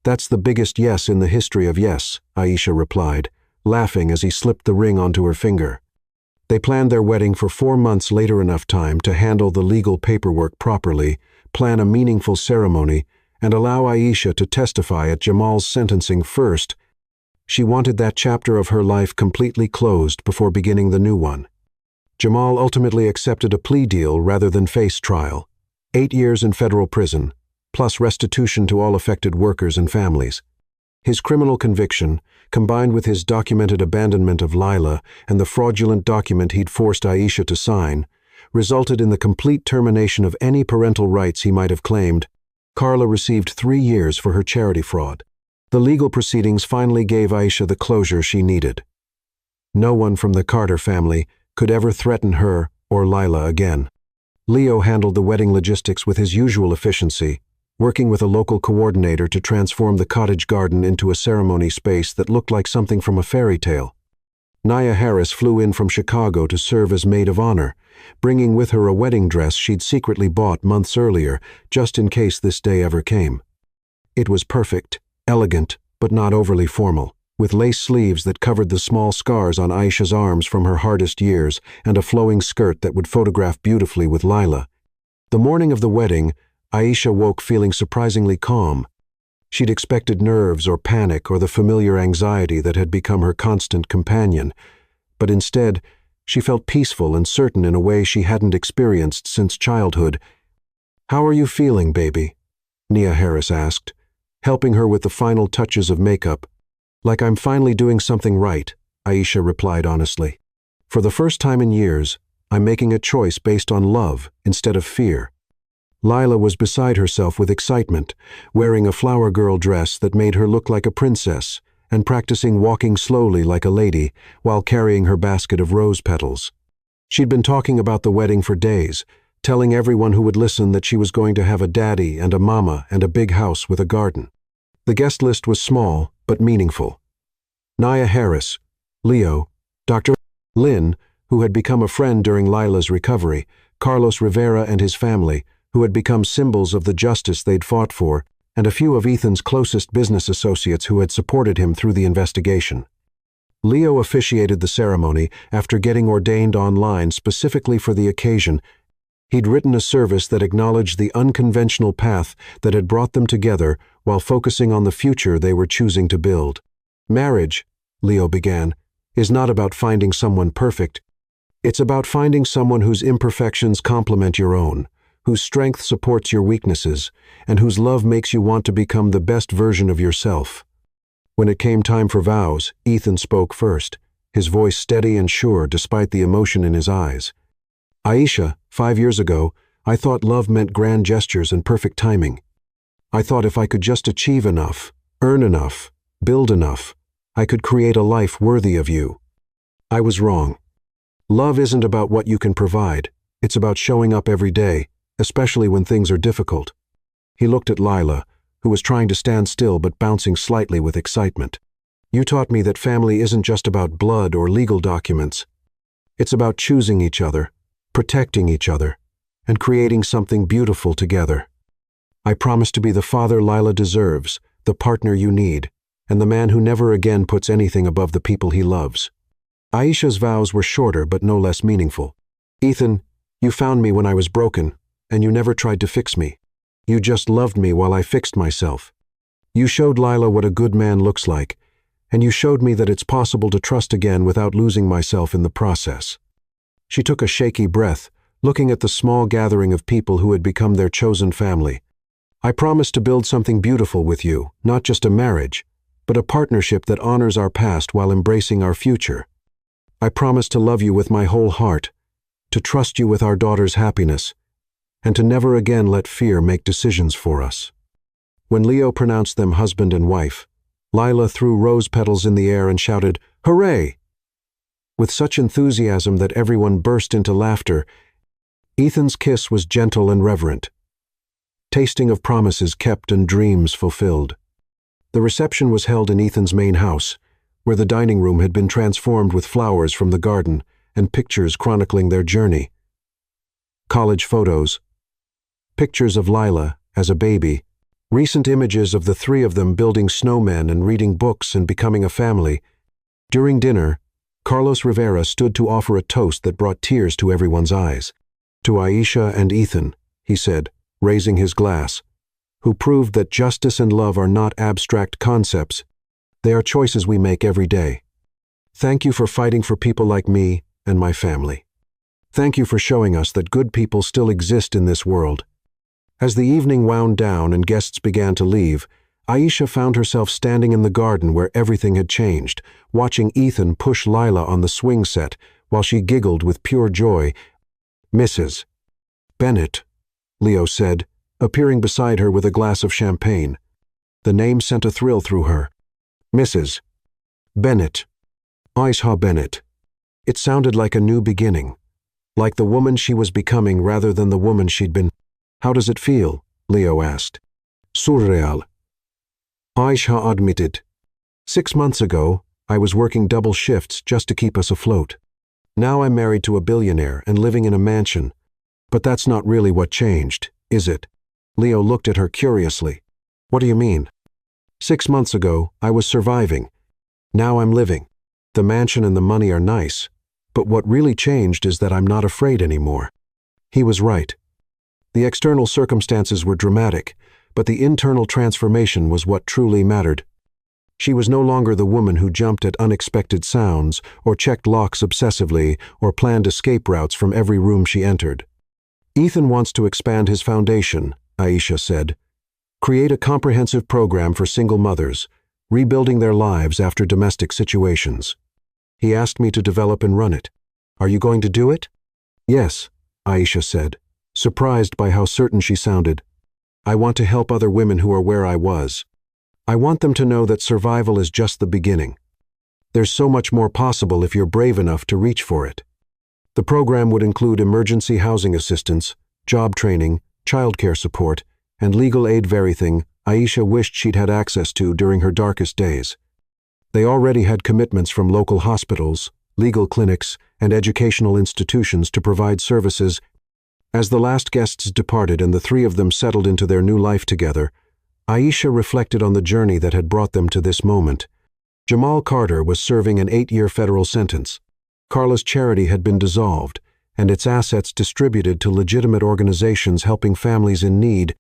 Speaker 1: "That's the biggest yes in the history of yes," Aisha replied, laughing as he slipped the ring onto her finger. They planned their wedding for 4 months later enough time to handle the legal paperwork properly, plan a meaningful ceremony, and allow Aisha to testify at Jamal's sentencing first. She wanted that chapter of her life completely closed before beginning the new one. Jamal ultimately accepted a plea deal rather than face trial. 8 years in federal prison, plus restitution to all affected workers and families. His criminal conviction, combined with his documented abandonment of Lila and the fraudulent document he'd forced Aisha to sign, resulted in the complete termination of any parental rights he might have claimed. Carla received 3 years for her charity fraud. The legal proceedings finally gave Aisha the closure she needed. No one from the Carter family could ever threaten her or Lila again. Leo handled the wedding logistics with his usual efficiency, working with a local coordinator to transform the cottage garden into a ceremony space that looked like something from a fairy tale. Nia Harris flew in from Chicago to serve as maid of honor, bringing with her a wedding dress she'd secretly bought months earlier, just in case this day ever came. It was perfect, elegant, but not overly formal, with lace sleeves that covered the small scars on Aisha's arms from her hardest years and a flowing skirt that would photograph beautifully with Lila. The morning of the wedding, Aisha woke feeling surprisingly calm. She'd expected nerves or panic or the familiar anxiety that had become her constant companion, but instead, she felt peaceful and certain in a way she hadn't experienced since childhood. "How are you feeling, baby?" Nia Harris asked, helping her with the final touches of makeup. "Like I'm finally doing something right," Aisha replied honestly. "For the first time in years, I'm making a choice based on love instead of fear." Lila was beside herself with excitement, wearing a flower girl dress that made her look like a princess, and practicing walking slowly like a lady while carrying her basket of rose petals. She'd been talking about the wedding for days, telling everyone who would listen that she was going to have a daddy and a mama and a big house with a garden. The guest list was small, but meaningful. Nia Harris, Leo, Dr. Lynn, who had become a friend during Lila's recovery, Carlos Rivera and his family, who had become symbols of the justice they'd fought for, and a few of Ethan's closest business associates who had supported him through the investigation. Leo officiated the ceremony after getting ordained online specifically for the occasion. He'd written a service that acknowledged the unconventional path that had brought them together while focusing on the future they were choosing to build. "Marriage," Leo began, "is not about finding someone perfect. It's about finding someone whose imperfections complement your own, whose strength supports your weaknesses, and whose love makes you want to become the best version of yourself." When it came time for vows, Ethan spoke first, his voice steady and sure despite the emotion in his eyes. "Aisha, 5 years ago, I thought love meant grand gestures and perfect timing. I thought if I could just achieve enough, earn enough, build enough, I could create a life worthy of you. I was wrong. Love isn't about what you can provide, it's about showing up every day, especially when things are difficult." He looked at Lila, who was trying to stand still but bouncing slightly with excitement. "You taught me that family isn't just about blood or legal documents. It's about choosing each other, protecting each other, and creating something beautiful together. I promise to be the father Lila deserves, the partner you need, and the man who never again puts anything above the people he loves." Aisha's vows were shorter but no less meaningful. "Ethan, you found me when I was broken, and you never tried to fix me. You just loved me while I fixed myself. You showed Lila what a good man looks like, and you showed me that it's possible to trust again without losing myself in the process." She took a shaky breath, looking at the small gathering of people who had become their chosen family. "I promise to build something beautiful with you, not just a marriage, but a partnership that honors our past while embracing our future. I promise to love you with my whole heart, to trust you with our daughter's happiness, and to never again let fear make decisions for us." When Leo pronounced them husband and wife, Lila threw rose petals in the air and shouted, "Hooray!" With such enthusiasm that everyone burst into laughter. Ethan's kiss was gentle and reverent, tasting of promises kept and dreams fulfilled. The reception was held in Ethan's main house, where the dining room had been transformed with flowers from the garden and pictures chronicling their journey. College photos, pictures of Lila as a baby, recent images of the three of them building snowmen and reading books and becoming a family. During dinner, Carlos Rivera stood to offer a toast that brought tears to everyone's eyes. "To Aisha and Ethan," he said, raising his glass, "who proved that justice and love are not abstract concepts. They are choices we make every day. Thank you for fighting for people like me and my family. Thank you for showing us that good people still exist in this world." As the evening wound down and guests began to leave, Aisha found herself standing in the garden where everything had changed, watching Ethan push Lila on the swing set while she giggled with pure joy. "Mrs. Bennett," Leo said, appearing beside her with a glass of champagne. The name sent a thrill through her. "Mrs. Bennett. Aisha Bennett." It sounded like a new beginning, like the woman she was becoming rather than the woman she'd been. "How does it feel?" Leo asked. "Surreal," Aisha admitted. "6 months ago, I was working double shifts just to keep us afloat. Now I'm married to a billionaire and living in a mansion. But that's not really what changed, is it?" Leo looked at her curiously. "What do you mean?" 6 months ago, I was surviving. Now I'm living. The mansion and the money are nice, but what really changed is that I'm not afraid anymore." He was right. The external circumstances were dramatic, but the internal transformation was what truly mattered. She was no longer the woman who jumped at unexpected sounds, or checked locks obsessively, or planned escape routes from every room she entered. Ethan wants to expand his foundation, Aisha said. Create a comprehensive program for single mothers, rebuilding their lives after domestic situations. He asked me to develop and run it. Are you going to do it? Yes, Aisha said, surprised by how certain she sounded. I want to help other women who are where I was. I want them to know that survival is just the beginning. There's so much more possible if you're brave enough to reach for it. The program would include emergency housing assistance, job training, childcare support, and legal aid, everything Aisha wished she'd had access to during her darkest days. They already had commitments from local hospitals, legal clinics, and educational institutions to provide services. As the last guests departed and the three of them settled into their new life together, Aisha reflected on the journey that had brought them to this moment. Jamal Carter was serving an 8-year federal sentence. Carla's charity had been dissolved, and its assets distributed to legitimate organizations helping families in need.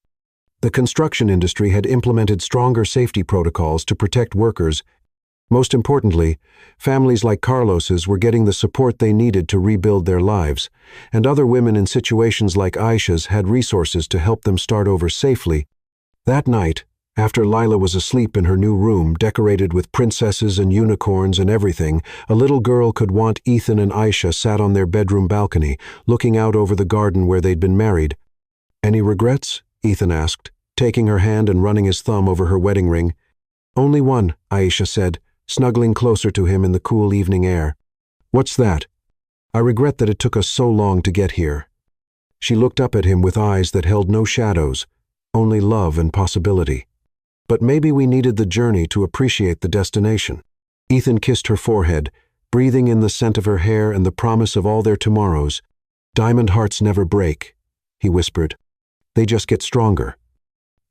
Speaker 1: The construction industry had implemented stronger safety protocols to protect workers. Most importantly, families like Carlos's were getting the support they needed to rebuild their lives, and other women in situations like Aisha's had resources to help them start over safely. That night, after Lila was asleep in her new room, decorated with princesses and unicorns and everything, a little girl could want Ethan and Aisha sat on their bedroom balcony, looking out over the garden where they'd been married. Any regrets? Ethan asked, taking her hand and running his thumb over her wedding ring. Only one, Aisha said, snuggling closer to him in the cool evening air. What's that? I regret that it took us so long to get here. She looked up at him with eyes that held no shadows, only love and possibility. But maybe we needed the journey to appreciate the destination. Ethan kissed her forehead, breathing in the scent of her hair and the promise of all their tomorrows. Diamond hearts never break, he whispered. They just get stronger.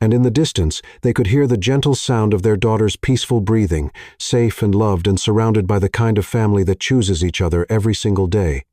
Speaker 1: And in the distance, they could hear the gentle sound of their daughter's peaceful breathing, safe and loved and surrounded by the kind of family that chooses each other every single day.